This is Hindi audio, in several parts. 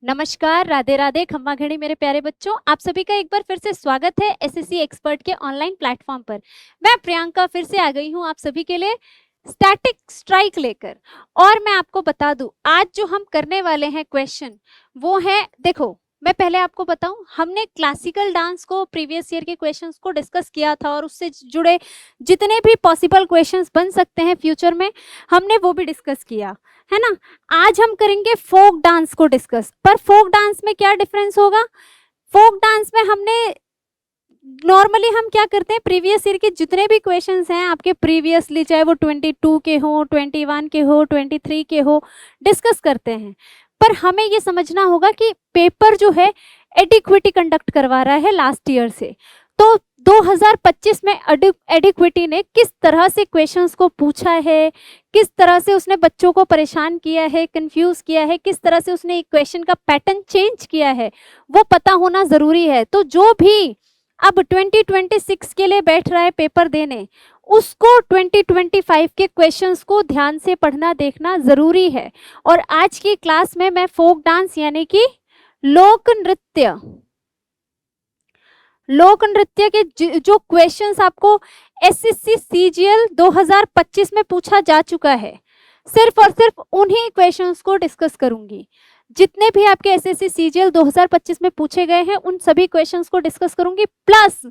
नमस्कार, राधे राधे, खम्मा घड़ी मेरे प्यारे बच्चों। आप सभी का एक बार फिर से स्वागत है एसएससी एक्सपर्ट के ऑनलाइन प्लेटफॉर्म पर। मैं प्रियंका फिर से आ गई हूं आप सभी के लिए स्टैटिक स्ट्राइक लेकर। और मैं आपको बता दूं, आज जो हम करने वाले हैं क्वेश्चन वो है, देखो मैं पहले आपको बताऊं, हमने क्लासिकल डांस को प्रीवियस ईयर के क्वेश्चंस को डिस्कस किया था और उससे जुड़े जितने भी पॉसिबल क्वेश्चंस बन सकते हैं फ्यूचर में हमने वो भी डिस्कस किया है ना। आज हम करेंगे फोक डांस को डिस्कस। पर फोक डांस में क्या डिफरेंस होगा? फोक डांस में हमने नॉर्मली हम क्या करते हैं, प्रीवियस ईयर के जितने भी क्वेश्चंस हैं आपके प्रीवियसली, चाहे वो 22 के हो, 21 के हो, 23 के हो, डिस्कस करते हैं। पर हमें ये समझना होगा कि पेपर जो है एडिक्विटी कंडक्ट करवा रहा है लास्ट ईयर से। तो 2025 में एडिक्विटी ने किस तरह से क्वेश्चंस को पूछा है, किस तरह से उसने बच्चों को परेशान किया है, कंफ्यूज किया है, किस तरह से उसने एक क्वेश्चन का पैटर्न चेंज किया है, वो पता होना जरूरी है। तो जो भी अब 2026 के लिए बैठ रहा है पेपर देने, उसको 2025 के क्वेश्चंस को ध्यान से पढ़ना देखना जरूरी है। और आज की क्लास में मैं फोक डांस यानी कि लोक नृत्य के जो क्वेश्चंस आपको एसएससी सीजीएल 2025 में पूछा जा चुका है, सिर्फ और सिर्फ उन्हीं क्वेश्चंस को डिस्कस करूंगी। जितने भी आपके एसएससी सीजीएल 2025 में पूछे गए हैं उन सभी क्वेश्चंस को डिस्कस करूंगी। प्लस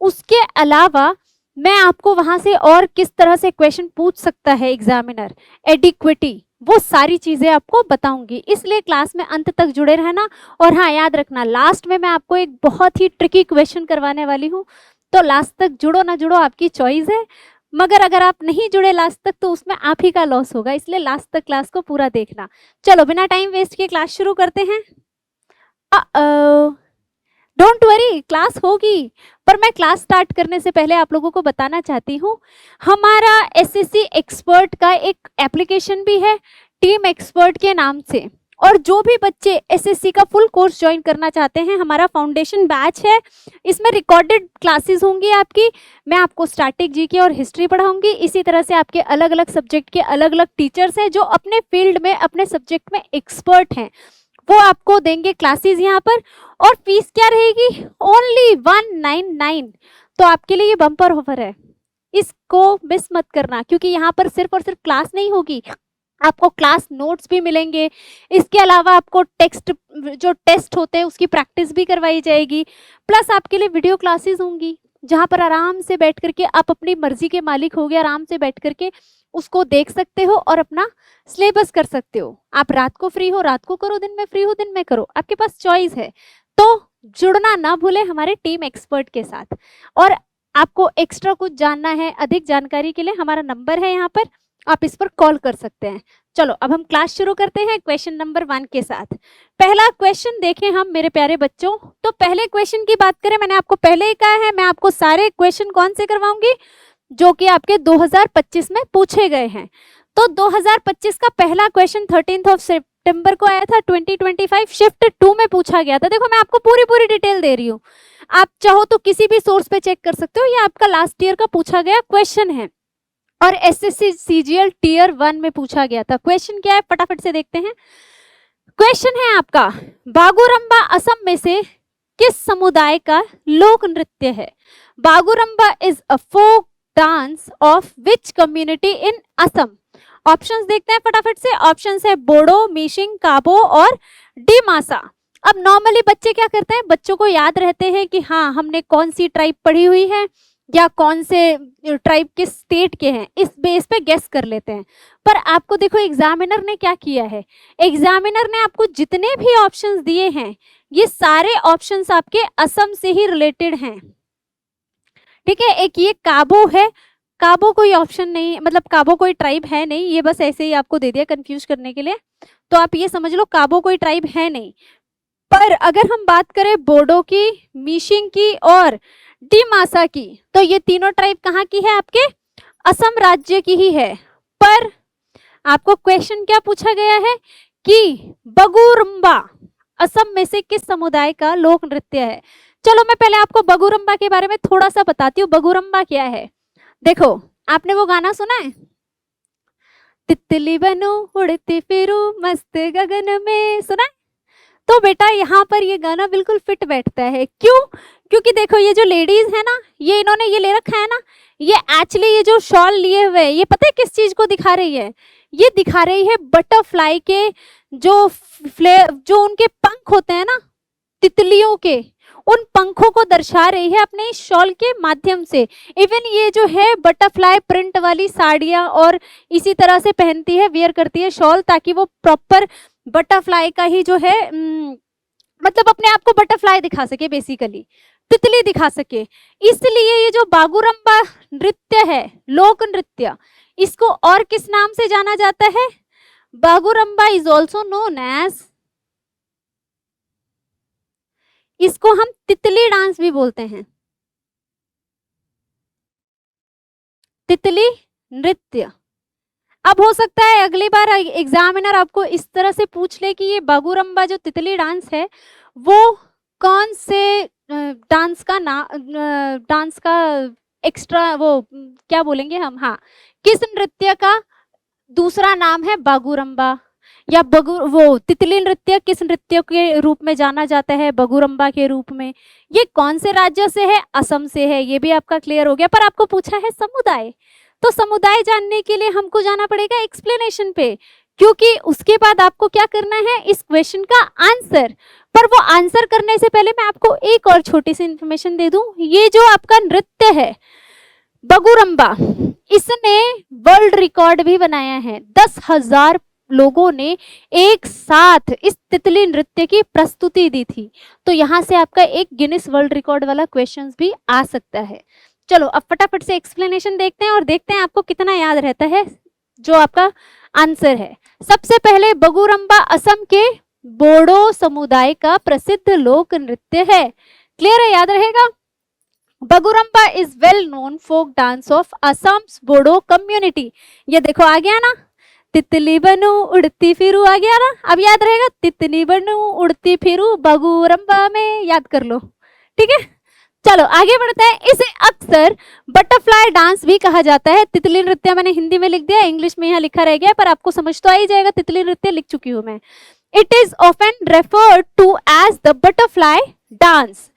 उसके अलावा मैं आपको वहां से और किस तरह से क्वेश्चन पूछ सकता है एग्जामिनर, एडिक्विटी, वो सारी चीजें आपको बताऊंगी। इसलिए क्लास में अंत तक जुड़े रहना। और हाँ, याद रखना, लास्ट में मैं आपको एक बहुत ही ट्रिकी क्वेश्चन करवाने वाली हूँ, तो लास्ट तक जुड़ो ना जुड़ो आपकी चॉइस है। मगर अगर आप नहीं जुड़े लास्ट तक तो उसमें आप ही का लॉस होगा, इसलिए लास्ट तक क्लास को पूरा देखना। चलो बिना टाइम वेस्ट किए क्लास शुरू करते हैं। डोंट वरी, क्लास होगी। पर मैं क्लास स्टार्ट करने से पहले आप लोगों को बताना चाहती हूँ, हमारा एसएससी एक्सपर्ट का एक एप्लीकेशन भी है टीम एक्सपर्ट के नाम से। और जो भी बच्चे एसएससी का फुल कोर्स ज्वाइन करना चाहते हैं, हमारा फाउंडेशन बैच है, इसमें रिकॉर्डेड क्लासेस होंगी आपकी। मैं आपको स्टैटिक, जीके और हिस्ट्री पढ़ाऊंगी। इसी तरह से आपके अलग अलग सब्जेक्ट के अलग अलग टीचर्स हैं जो अपने फील्ड में, अपने सब्जेक्ट में एक्सपर्ट हैं, वो आपको देंगे क्लासेस यहाँ पर। और फीस क्या रहेगी? ओनली 199। तो आपके लिए ये बम्पर ऑफर है, इसको मिस मत करना, क्योंकि यहाँ पर सिर्फ और सिर्फ क्लास नहीं होगी, आपको क्लास नोट्स भी मिलेंगे। इसके अलावा आपको जो टेस्ट होते हैं उसकी प्रैक्टिस भी करवाई जाएगी। प्लस आपके लिए वीडियो क्लासेस होंगी जहाँ पर आराम से बैठ करके आप अपनी मर्जी के मालिक हो गए, आराम से बैठ करके उसको देख सकते हो और अपना सिलेबस कर सकते हो। आप रात को फ्री हो रात को करो, दिन में फ्री हो दिन में करो, आपके पास चॉइस है। तो जुड़ना ना भूले हमारे टीम एक्सपर्ट के साथ। और आपको एक्स्ट्रा कुछ जानना है, अधिक जानकारी के लिए हमारा नंबर है यहाँ पर, आप इस पर कॉल कर सकते हैं। चलो अब हम क्लास शुरू करते हैं क्वेश्चन नंबर 1 के साथ। पहला क्वेश्चन देखें हम मेरे प्यारे बच्चों। तो पहले क्वेश्चन की बात करें, मैंने आपको पहले ही कहा है मैं आपको सारे क्वेश्चन कौन से करवाऊंगी जो कि आपके 2025 में पूछे गए हैं। तो 2025 का पहला क्वेश्चन 13 सितंबर को आया था, 2025 शिफ्ट 2 में पूछा गया था। देखो मैं आपको पूरी डिटेल दे रही हूँ, आप चाहो तो किसी भी सोर्स पे चेक कर सकते हो, ये आपका लास्ट ईयर का पूछा गया क्वेश्चन है और एसएससी सीजीएल टियर 1 में पूछा गया था। क्वेश्चन क्या है फटाफट से देखते हैं। क्वेश्चन है आपका, बागुरम्बा असम में से किस समुदाय का लोक नृत्य है? Bagurumba is a folk dance of which community in Assam? Options देखते हैं फटाफट से। ऑप्शंस है बोडो, मिसिंग, काबो और डिमासा। अब नॉर्मली बच्चे क्या करते हैं, बच्चों को याद रहते हैं कि हाँ हमने कौन सी ट्राइब पढ़ी हुई है या कौन से ट्राइब के स्टेट के हैं, इस बेस पे गेस कर लेते हैं। पर आपको देखो एग्जामिनर ने क्या किया है, एग्जामिनर ने आपको जितने भी ऑप्शंस दिए हैं ये सारे ऑप्शंस आपके असम से ही रिलेटेड हैं। ठीक है, एक ये काबो है, काबो कोई ऑप्शन नहीं, मतलब काबो कोई ट्राइब है नहीं, ये बस ऐसे ही आपको दे दिया कंफ्यूज करने के लिए, तो आप ये समझ लो काबो कोई ट्राइब है नहीं। पर अगर हम बात करें बोडो की, मिसिंग की और डिमासा की, तो ये तीनों ट्राइब कहाँ की है? आपके असम राज्य की ही है। पर आपको क्वेश्चन क्या पूछा गया है कि बगुरम्बा असम में से किस समुदाय का लोक नृत्य है? चलो मैं पहले आपको बगुरम्बा के बारे में थोड़ा सा बताती हूँ। बगुरम्बा क्या है? देखो आपने वो गाना सुना है, तितली बनूं उड़ती फिरूं मस्त गगन में, सुना है? तो बेटा यहाँ पर ये गाना बिल्कुल फिट बैठता है। क्यों? क्योंकि देखो ये जो लेडीज है ना, ये इन्होंने ये ले रखा है ना, ये एक्चुअली ये जो शॉल लिए हुए है, ये पता है किस चीज को दिखा रही है? ये दिखा रही है बटरफ्लाई के जो उनके पंख होते हैं ना, तितलियों के, उन पंखों को दर्शा रही है अपने इस शॉल के माध्यम से। इवन ये जो है बटरफ्लाई प्रिंट वाली साड़ियां और इसी तरह से पहनती है, वेयर करती है शॉल, ताकि वो प्रॉपर बटरफ्लाई का ही जो है मतलब अपने आप को बटरफ्लाई दिखा सके, बेसिकली तितली दिखा सके। इसलिए ये जो बागुरम्बा नृत्य है, लोक नृत्य, इसको और किस नाम से जाना जाता है? Bagurumba is also known as, इसको हम तितली डांस भी बोलते हैं, तितली नृत्य। अब हो सकता है अगली बार एग्जामिनर आपको इस तरह से पूछ ले कि ये बागुरम्बा जो तितली डांस है वो कौन से डांस का एक्स्ट्रा, वो क्या बोलेंगे हम, हाँ, किस नृत्य का दूसरा नाम है बागुरम्बा, या वो तितली नृत्य किस नृत्य के रूप में जाना जाता है? बागुरम्बा के रूप में। ये कौन से राज्य से है? असम से है। ये भी आपका क्लियर हो गया। पर आपको पूछा है समुदाय, तो समुदाय जानने के लिए हमको जाना पड़ेगा एक्सप्लेनेशन पे, क्योंकि उसके बाद आपको क्या करना है? इस क्वेश्चन का आंसर। पर वो आंसर करने से पहले मैं आपको एक और छोटी सी इंफॉर्मेशन दे दूं। ये जो आपका नृत्य है बागुरम्बा, इसने वर्ल्ड रिकॉर्ड भी बनाया है। 10,000 लोगों ने एक साथ इस तितली नृत्य की प्रस्तुति दी थी। तो यहाँ से आपका एक गिनीज वर्ल्ड रिकॉर्ड वाला क्वेश्चन भी आ सकता है। चलो अब फटाफट से एक्सप्लेनेशन देखते हैं और देखते हैं आपको कितना याद रहता है जो आपका आंसर है। सबसे पहले बागुरम्बा असम के बोडो समुदाय का प्रसिद्ध लोक नृत्य है। क्लियर है? याद रहेगा। Bagurumba is well known folk dance of Assam's Bodo community. ये देखो आ गया ना, तितली बनू उड़ती फिरू, आ गया ना। अब याद रहेगा, तितली बनू उड़ती फिरू बागुरम्बा में, याद कर लो। ठीक है, चलो आगे बढ़ते हैं। इसे अक्सर बटरफ्लाई डांस भी कहा जाता है। तितली नृत्य मैंने हिंदी में लिख दिया, इंग्लिश में यहाँ लिखा रह गया, पर आपको समझ तो आ ही जाएगा, तितली नृत्य लिख चुकी हूं मैं। It is often referred to as the butterfly dance.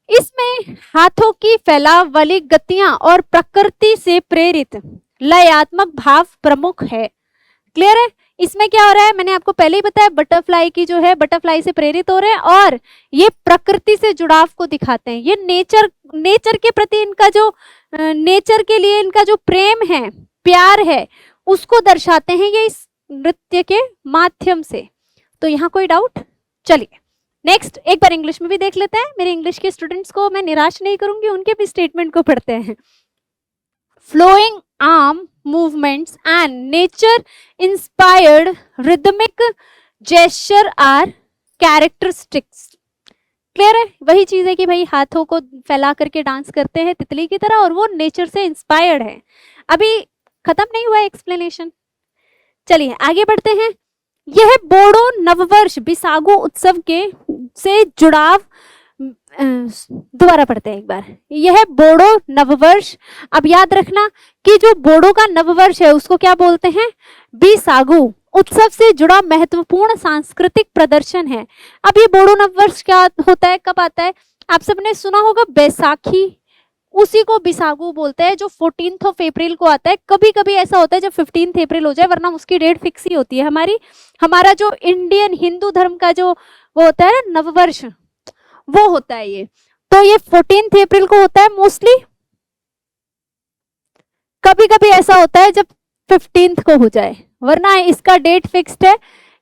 इसमें हाथों की फैलाव वाली गतियां और प्रकृति से प्रेरित लयात्मक भाव प्रमुख है। क्लियर है? इसमें क्या हो रहा है, मैंने आपको पहले ही बताया, बटरफ्लाई की जो है, बटरफ्लाई से प्रेरित हो रहे हैं और ये प्रकृति से जुड़ाव को दिखाते हैं। ये नेचर के प्रति इनका जो नेचर के लिए इनका जो प्रेम है, प्यार है, उसको दर्शाते हैं ये इस नृत्य के माध्यम से। तो यहाँ कोई डाउट? चलिए नेक्स्ट एक बार इंग्लिश में भी देख लेते हैं। मेरे इंग्लिश के स्टूडेंट्स को मैं निराश नहीं करूंगी, उनके भी स्टेटमेंट को पढ़ते हैं। Flowing arm movements and nature-inspired rhythmic gesture are characteristics. Clear है? वही चीज है कि भाई हाथों को फैला करके डांस करते हैं तितली की तरह, और वो नेचर से इंस्पायर्ड है। अभी खत्म नहीं हुआ एक्सप्लेनेशन, चलिए आगे बढ़ते हैं। यह बोडो नववर्ष बिसागु उत्सव के से जुड़ाव, दोबारा पढ़ते हैं एक बार। यह बोडो नववर्ष, अब याद रखना कि जो बोडो का नववर्ष है उसको क्या बोलते हैं? बिसागु उत्सव से जुड़ा महत्वपूर्ण सांस्कृतिक प्रदर्शन है। अब ये बोडो नववर्ष क्या होता है, कब आता है? आप सबने सुना होगा बैसाखी, उसी को बिसागु बोलते हैं, जो 14 अप्रैल को आता है। कभी कभी ऐसा होता है जब 15 अप्रैल हो जाए, वरना उसकी डेट फिक्स ही होती है हमारा जो इंडियन हिंदू धर्म का जो वो होता है नववर्ष, वो होता है ये। तो ये 14 अप्रैल को होता है मोस्टली। कभी कभी ऐसा होता है जब 15 को हो जाए, वरना इसका डेट फिक्स्ड है,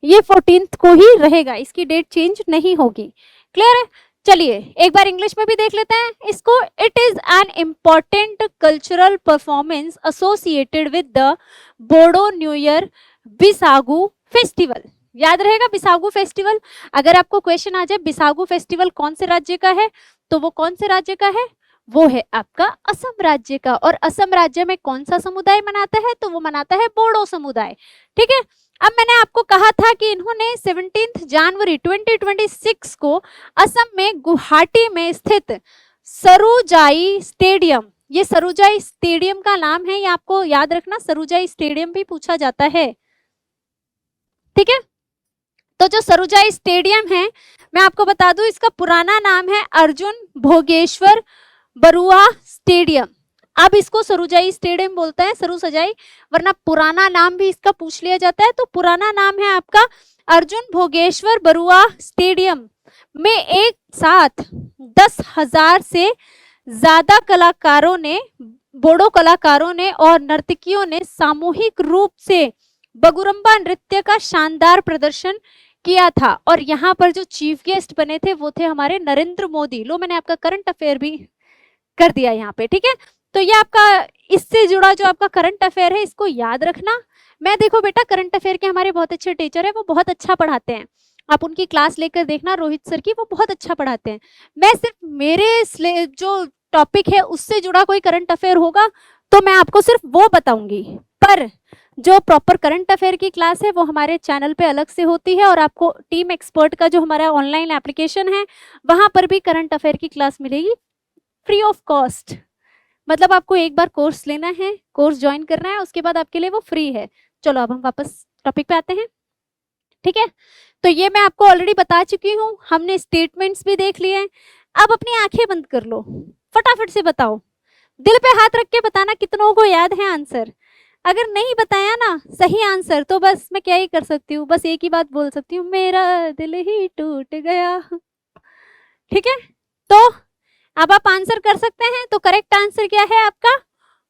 ये 14 को ही रहेगा, इसकी डेट चेंज नहीं होगी। क्लियर है? चलिए एक बार इंग्लिश में भी देख लेते हैं इसको। It is an important cultural performance associated with the Bodo new year Bisagu festival. याद रहेगा बिसागु फेस्टिवल। अगर आपको क्वेश्चन आ जाए बिसागु फेस्टिवल कौन से राज्य का है, तो वो कौन से राज्य का है? वो है आपका असम राज्य का। और असम राज्य में कौन सा समुदाय मनाता है? तो वो मनाता है बोडो समुदाय। ठीक है, अब मैंने आपको कहा था कि इन्होंने 17 जनवरी 2026 को असम में गुवाहाटी में स्थित सरुजाई स्टेडियम, ये सरुजाई स्टेडियम का नाम है, ये आपको याद रखना, सरुजाई स्टेडियम भी पूछा जाता है। ठीक है, तो जो सरुजाई स्टेडियम है, मैं आपको बता दूं इसका पुराना नाम है अर्जुन भोगेश्वर बरुआ स्टेडियम। अब इसको सरुजाई स्टेडियम बोलता है, सरू सजाई, वरना पुराना नाम भी इसका पूछ लिया जाता है। तो पुराना नाम है आपका अर्जुन भोगेश्वर बरुआ स्टेडियम में एक साथ 10,000 से ज्यादा कलाकारों ने, बोडो कलाकारों ने और नर्तकियों ने सामूहिक रूप से बगुरम्बा नृत्य का शानदार प्रदर्शन किया था। और यहाँ पर जो चीफ गेस्ट बने थे वो थे हमारे नरेंद्र मोदी। लो, मैंने आपका करंट अफेयर भी कर दिया यहाँ पे, ठीक है। तो ये आपका इससे जुड़ा जो आपका करंट अफेयर है, इसको याद रखना। मैं देखो बेटा, करंट अफेयर के हमारे बहुत अच्छे टीचर है, वो बहुत अच्छा पढ़ाते हैं। आप उनकी क्लास लेकर देखना, रोहित सर की, वो बहुत अच्छा पढ़ाते हैं। मैं सिर्फ मेरे जो टॉपिक है उससे जुड़ा कोई करंट अफेयर होगा तो मैं आपको सिर्फ वो बताऊंगी, पर जो प्रॉपर करंट अफेयर की क्लास है वो हमारे चैनल पे अलग से होती है। और आपको टीम एक्सपर्ट का जो हमारा ऑनलाइन एप्लीकेशन है वहां पर भी करंट अफेयर की क्लास मिलेगी फ्री ऑफ कॉस्ट। मतलब आपको एक बार कोर्स लेना है, कोर्स ज्वाइन करना है, उसके बाद आपके लिए वो फ्री है। चलो अब हम वापस टॉपिक पे आते हैं, ठीक है। तो ये मैं आपको ऑलरेडी बता चुकी हूँ, हमने स्टेटमेंट्स भी देख लिए हैं। अब अपनी आंखें बंद कर लो, फटाफट से बताओ, दिल पे हाथ रख के बताना कितनों को याद है आंसर। अगर नहीं बताया ना सही आंसर तो बस मैं क्या ही कर सकती हूँ, बस एक ही बात बोल सकती हूँ, मेरा दिल ही टूट गया, ठीक है। तो अब आप आंसर कर सकते हैं। तो करेक्ट आंसर क्या है आपका?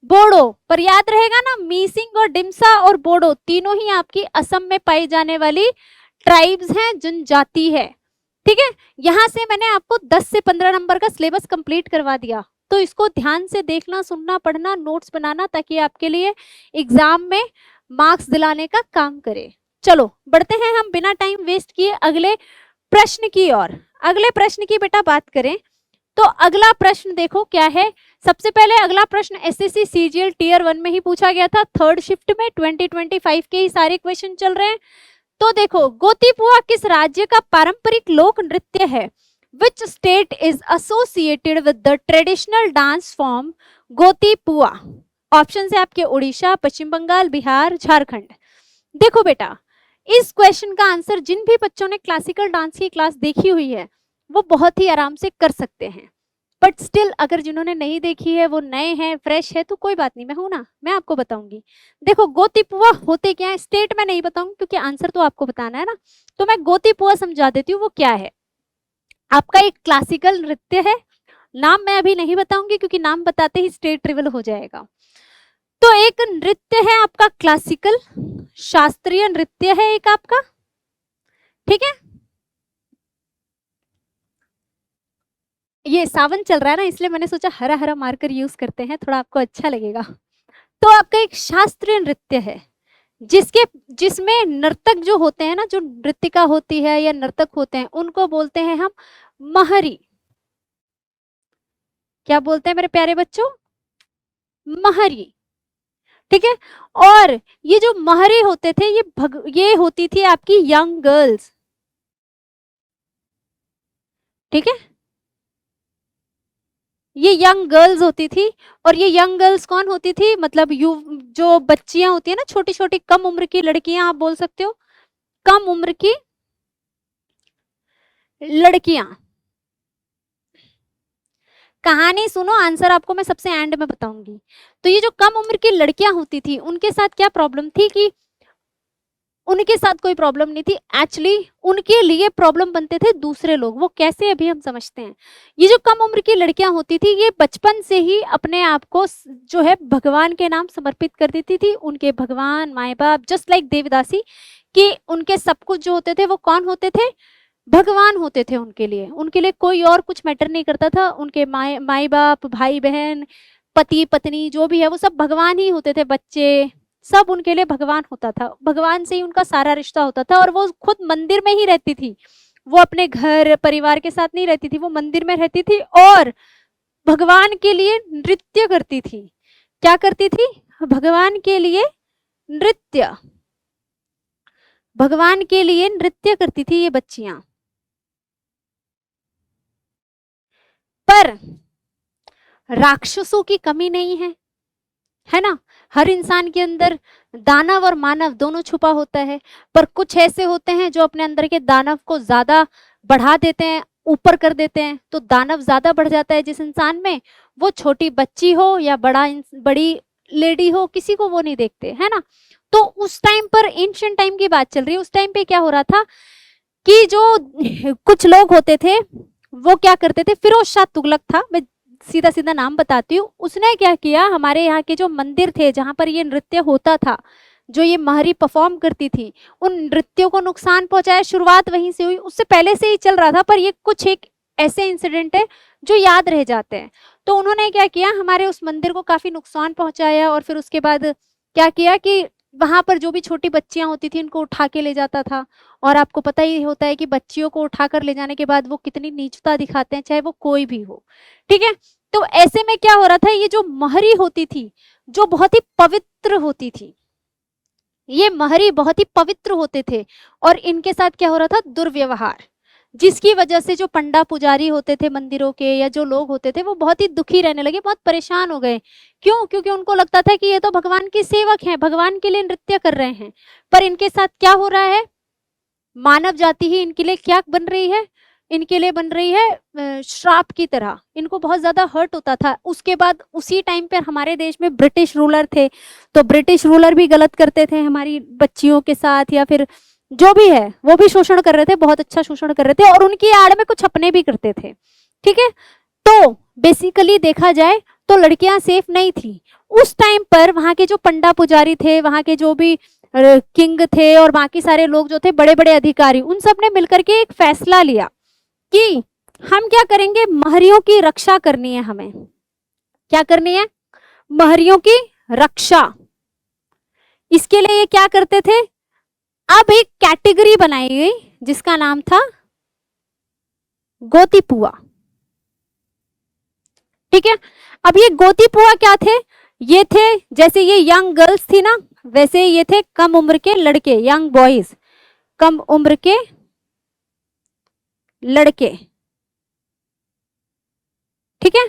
बोडो। पर याद रहेगा ना, मीसिंग और डिम्सा और बोडो तीनों ही आपकी असम में पाई जाने वाली ट्राइब्स हैं, जनजाति है, ठीक है। यहां से मैंने आपको 10 से 15 नंबर का सिलेबस कंप्लीट करवा दिया, तो इसको ध्यान से देखना, सुनना, पढ़ना, नोट्स बनाना, ताकि आपके लिए एग्जाम में मार्क्स दिलाने का काम करे। चलो बढ़ते हैं हम बिना टाइम वेस्ट किए अगले प्रश्न की ओर। अगले प्रश्न की बेटा बात करें तो अगला प्रश्न देखो क्या है। सबसे पहले अगला प्रश्न एसएससी सीजीएल टीयर 1 में ही पूछा गया था, थर्ड शिफ्ट में 2025 के ही सारे क्वेश्चन चल रहे हैं। तो देखो, गोतीपुआ किस राज्य का पारंपरिक लोक नृत्य है? Which state is associated with the traditional dance form Gotipua? Option है आपके उड़ीसा, पश्चिम बंगाल, बिहार, झारखंड। देखो बेटा, इस क्वेश्चन का आंसर जिन भी बच्चों ने क्लासिकल डांस की क्लास देखी हुई है वो बहुत ही आराम से कर सकते हैं, बट स्टिल अगर जिन्होंने नहीं देखी है, वो नए हैं, फ्रेश है, तो कोई बात नहीं, मैं हूं ना, मैं आपको बताऊंगी। देखो गोतीपुआ होते क्या है, स्टेट में नहीं बताऊंगी क्योंकि आंसर तो आपको बताना है ना, तो मैं गोतीपुआ समझा देती हूँ वो क्या है। आपका एक क्लासिकल नृत्य है, नाम मैं अभी नहीं बताऊंगी क्योंकि नाम बताते ही स्टेट रिवील हो जाएगा। तो एक नृत्य है आपका क्लासिकल, शास्त्रीय नृत्य है एक आपका, ठीक है। ये सावन चल रहा है ना, इसलिए मैंने सोचा हरा हरा मार्कर यूज करते हैं, थोड़ा आपको अच्छा लगेगा। तो आपका एक शास्त्रीय नृत्य है जिसमें नर्तक जो होते हैं ना, जो नृत्यिका होती है या नर्तक होते हैं, उनको बोलते हैं हम महरी। क्या बोलते हैं मेरे प्यारे बच्चों? महरी, ठीक है। और ये जो महरी होते थे ये होती थी आपकी यंग गर्ल्स, ठीक है। ये यंग गर्ल्स होती थी। और ये यंग गर्ल्स कौन होती थी? मतलब जो बच्चियां होती है ना, छोटी छोटी कम उम्र की लड़कियां, आप बोल सकते हो कम उम्र की लड़कियां। कहानी सुनो, आंसर आपको मैं सबसे एंड में बताऊंगी। तो ये जो कम उम्र की लड़कियां होती थी उनके साथ क्या प्रॉब्लम थी कि उनके साथ कोई प्रॉब्लम नहीं थी, एक्चुअली उनके लिए प्रॉब्लम बनते थे दूसरे लोग। वो कैसे, अभी हम समझते हैं। ये जो कम उम्र की लड़कियां होती थी ये बचपन से ही अपने आप को जो है भगवान के नाम समर्पित कर देती थी। उनके भगवान, माए बाप, जस्ट लाइक देवदासी, कि उनके सब कुछ जो होते थे वो कौन होते थे? भगवान होते थे उनके लिए कोई और कुछ मैटर नहीं करता था। उनके माए बाप, भाई बहन, पति पत्नी जो भी है वो सब भगवान ही होते थे, बच्चे सब उनके लिए भगवान होता था। भगवान से ही उनका सारा रिश्ता होता था। और वो खुद मंदिर में ही रहती थी, वो अपने घर परिवार के साथ नहीं रहती थी, वो मंदिर में रहती थी और भगवान के लिए नृत्य करती थी। क्या करती थी? भगवान के लिए नृत्य, भगवान के लिए नृत्य करती थी ये बच्चियां। पर राक्षसों की कमी नहीं है, है ना। हर इंसान के अंदर दानव और मानव दोनों छुपा होता है, पर कुछ ऐसे होते हैं जो अपने अंदर के दानव को ज्यादा बढ़ा देते हैं, ऊपर कर देते हैं, तो दानव ज्यादा बढ़ जाता है जिस इंसान में, वो छोटी बच्ची हो या बड़ी लेडी हो, किसी को वो नहीं देखते, है ना। तो उस टाइम पर एंशिएंट टाइम की बात चल रही है, उस टाइम पे क्या हो रहा था कि जो कुछ लोग होते थे वो क्या करते थे, फिरोज शाह तुगलक था, मैं सीधा सीधा नाम बताती हूँ, उसने क्या किया, हमारे यहाँ के जो मंदिर थे जहां पर ये नृत्य होता था, जो ये महरी परफॉर्म करती थी, उन नृत्यों को नुकसान पहुंचाया, शुरुआत वहीं से हुई, उससे पहले से ही चल रहा था, पर ये कुछ एक ऐसे इंसिडेंट है जो याद रह जाते हैं। तो उन्होंने क्या किया, हमारे उस मंदिर को काफी नुकसान पहुंचाया, और फिर उसके बाद क्या किया कि वहां पर जो भी छोटी बच्चियां होती थी उनको उठा के ले जाता था, और आपको पता ही होता है कि बच्चियों को उठाकर ले जाने के बाद वो कितनी नीचता दिखाते हैं, चाहे वो कोई भी हो, ठीक है। तो ऐसे में क्या हो रहा था, ये जो महरी होती थी, जो बहुत ही पवित्र होती थी, ये महरी बहुत ही पवित्र होते थे, और इनके साथ क्या हो रहा था, दुर्व्यवहार, जिसकी वजह से जो पंडा पुजारी होते थे मंदिरों के, या जो लोग होते थे, वो बहुत ही दुखी रहने लगे, बहुत परेशान हो गए। क्यों? क्योंकि उनको लगता था कि ये तो भगवान के सेवक हैं, भगवान के लिए नृत्य कर रहे हैं, पर इनके साथ क्या हो रहा है, मानव जाति ही इनके लिए क्या बन रही है, इनके लिए बन रही है श्राप की तरह, इनको बहुत ज्यादा हर्ट होता था। उसके बाद उसी टाइम पर हमारे देश में ब्रिटिश रूलर थे, तो ब्रिटिश रूलर भी गलत करते थे हमारी बच्चियों के साथ, या फिर जो भी है वो भी शोषण कर रहे थे, बहुत अच्छा शोषण कर रहे थे, और उनकी आड़ में कुछ अपने भी करते थे, ठीक है। तो बेसिकली देखा जाए तो लड़कियां सेफ नहीं थी उस टाइम पर। वहां के जो पंडा पुजारी थे, वहां के जो भी किंग थे, और बाकी सारे लोग जो थे, बड़े बड़े अधिकारी, उन सब ने मिलकर के एक फैसला लिया कि हम क्या करेंगे, महरियों की रक्षा करनी है, हमें क्या करनी है, महरियों की रक्षा। इसके लिए ये क्या करते थे, अब एक कैटेगरी बनाई गई जिसका नाम था गोतीपुआ, ठीक है। अब ये गोतीपुआ क्या थे, ये थे जैसे ये यंग गर्ल्स थी ना, वैसे ये थे कम उम्र के लड़के, यंग बॉयज, कम उम्र के लड़के, ठीक है।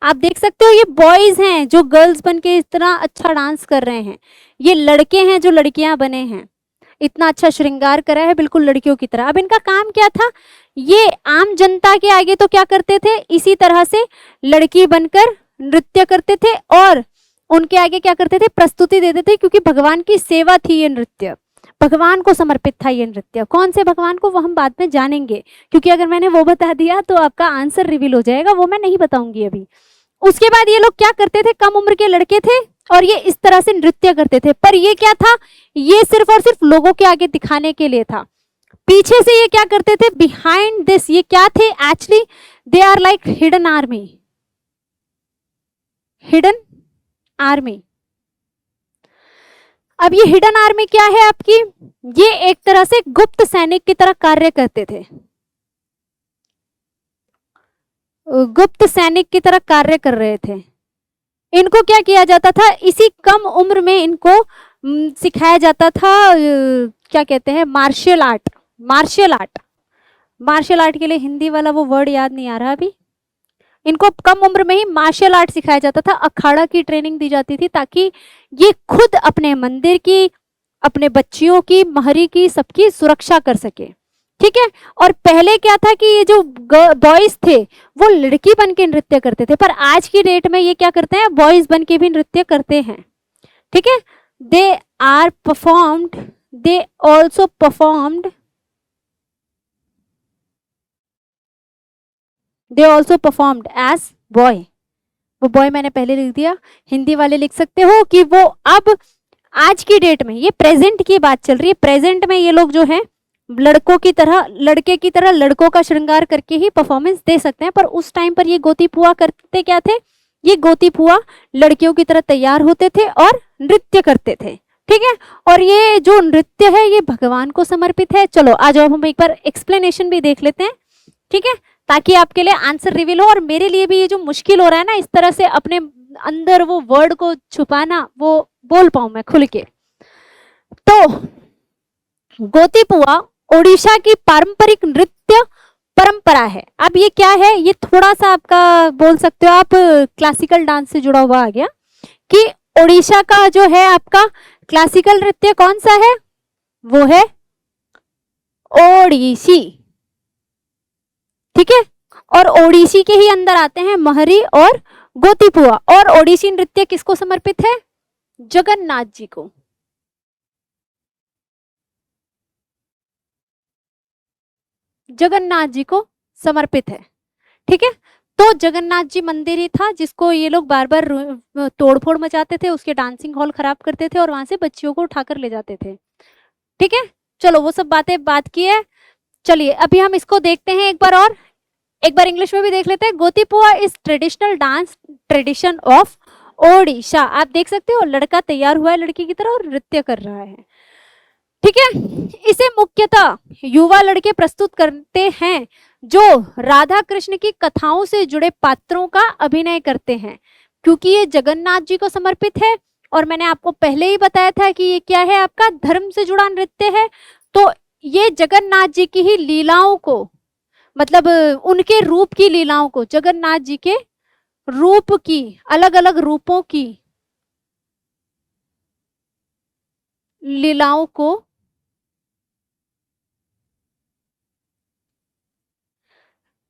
आप देख सकते हो ये बॉयज हैं जो गर्ल्स बन के इतना अच्छा डांस कर रहे हैं, ये लड़के हैं जो लड़कियां बने हैं, इतना अच्छा श्रृंगार करा है बिल्कुल लड़कियों की तरह। अब इनका काम क्या था, ये आम जनता के आगे तो क्या करते थे, इसी तरह से लड़की बनकर नृत्य करते थे, और उनके आगे क्या करते थे, प्रस्तुति देते थे, क्योंकि भगवान की सेवा थी ये नृत्य, भगवान को समर्पित था ये नृत्य। कौन से भगवान को, वो हम बाद में जानेंगे, क्योंकि अगर मैंने वो बता दिया तो आपका आंसर रिवील हो जाएगा, वो मैं नहीं बताऊंगी अभी। उसके बाद ये लोग क्या करते थे, कम उम्र के लड़के थे और ये इस तरह से नृत्य करते थे, पर ये क्या था, ये सिर्फ और सिर्फ लोगों के आगे दिखाने के लिए था। पीछे से ये क्या करते थे, बिहाइंड दिस ये क्या थे, actually they are like hidden army, hidden army. अब ये हिडन आर्मी क्या है आपकी, ये एक तरह से गुप्त सैनिक की तरह कार्य करते थे, गुप्त सैनिक की तरह कार्य कर रहे थे। इनको क्या किया जाता था, इसी कम उम्र में इनको सिखाया जाता था, क्या कहते हैं, martial art. Martial art, martial art के लिए हिंदी वाला वो वर्ड याद नहीं आ रहा अभी। इनको कम उम्र में ही मार्शल आर्ट सिखाया जाता था, अखाड़ा की ट्रेनिंग दी जाती थी, ताकि ये खुद अपने मंदिर की, अपने बच्चियों की, महरी की, सबकी सुरक्षा कर सके, ठीक है। और पहले क्या था कि ये जो बॉयज थे वो लड़की बन के नृत्य करते थे, पर आज की डेट में ये क्या करते हैं, बॉयज बन के भी नृत्य करते हैं, ठीक है। They are performed, they also performed, they also performed as boy. वो बॉय मैंने पहले लिख दिया, हिंदी वाले लिख सकते हो कि वो अब आज की डेट में, ये प्रेजेंट की बात चल रही है, प्रेजेंट में ये लोग जो है लड़कों की तरह, लड़के की तरह लड़कों का श्रृंगार करके ही परफॉर्मेंस दे सकते हैं, पर उस टाइम पर ये गोतीपुआ करते क्या थे, ये गोतीपुआ लड़कियों की तरह तैयार होते थे और नृत्य करते थे, ठीक है। और ये जो नृत्य है ये भगवान को समर्पित है। चलो आ जाओ हम एक बार एक्सप्लेनेशन भी देख लेते हैं, ठीक है, ताकि आपके लिए आंसर रिवील हो, और मेरे लिए भी ये जो मुश्किल हो रहा है ना, इस तरह से अपने अंदर वो वर्ड को छुपाना, वो बोल पाऊं मैं खुल के। तो गोतीपुआ ओडिशा की पारंपरिक नृत्य परंपरा है। अब ये क्या है, ये थोड़ा सा आपका बोल सकते हो आप क्लासिकल डांस से जुड़ा हुआ आ गया, कि ओडिशा का जो है आपका क्लासिकल नृत्य कौन सा है, वो है ओडिसी, ठीक है। और ओडिसी के ही अंदर आते हैं महरी और गोतीपुआ। और ओडिसी नृत्य किसको समर्पित है, जगन्नाथ जी को। जगन्नाथ जी को समर्पित है, ठीक है। तो जगन्नाथ जी मंदिर ही था जिसको ये लोग बार बार तोड़फोड़ मचाते थे, उसके डांसिंग हॉल खराब करते थे और वहां से बच्चियों को उठाकर ले जाते थे, ठीक है। चलो वो सब बातें बात की है। चलिए अभी हम इसको देखते हैं एक बार, और एक बार इंग्लिश में भी देख लेते हैं। Gotipua is traditional dance tradition of Odisha. आप देख सकते हो लड़का तैयार हुआ है लड़की की तरह और नृत्य कर रहा है, ठीक है। इसे मुख्यतः युवा लड़के प्रस्तुत करते हैं जो राधा कृष्ण की कथाओं से जुड़े पात्रों का अभिनय करते हैं। क्योंकि ये जगन्नाथ जी को समर्पित है और मैंने आपको पहले ही बताया था कि ये क्या है, आपका धर्म से जुड़ा नृत्य है। तो ये जगन्नाथ जी की ही लीलाओं को, मतलब उनके रूप की लीलाओं को, जगन्नाथ जी के रूप की, अलग अलग रूपों की लीलाओं को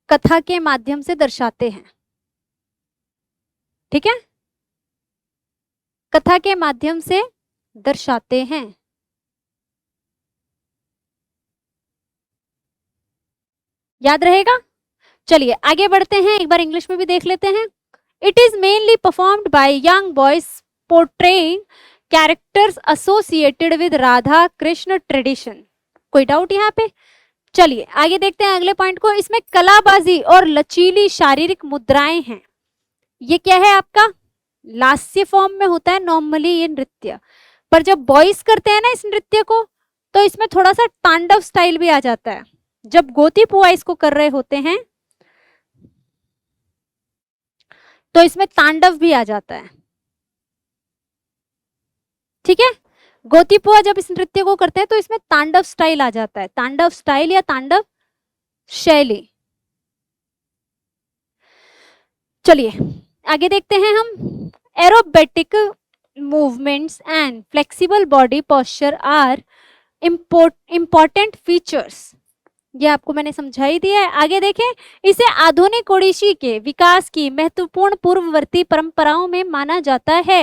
कथा के माध्यम से दर्शाते हैं, ठीक है। कथा के माध्यम से दर्शाते हैं। याद रहेगा। चलिए आगे बढ़ते हैं, एक बार इंग्लिश में भी देख लेते हैं। It is mainly performed by young boys portraying characters associated with Radha Krishna tradition. कोई डाउट यहाँ पे। चलिए आगे देखते हैं अगले पॉइंट को। इसमें कलाबाजी और लचीली शारीरिक मुद्राएं हैं। ये क्या है आपका, लास्य फॉर्म में होता है नॉर्मली ये नृत्य, पर जब बॉयज करते हैं ना इस नृत्य को, तो इसमें थोड़ा सा तांडव स्टाइल भी आ जाता है। जब गोतीपुआ इसको कर रहे होते हैं तो इसमें तांडव भी आ जाता है, ठीक है। गोतीपुआ जब इस नृत्य को करते हैं तो इसमें तांडव स्टाइल आ जाता है, तांडव स्टाइल या तांडव शैली। चलिए आगे देखते हैं हम। Acrobatic movements and flexible body posture are important features. ये आपको मैंने समझा ही दिया है। आगे देखें, इसे आधुनिक ओडिसी के विकास की महत्वपूर्ण पूर्ववर्ती परंपराओं में माना जाता है।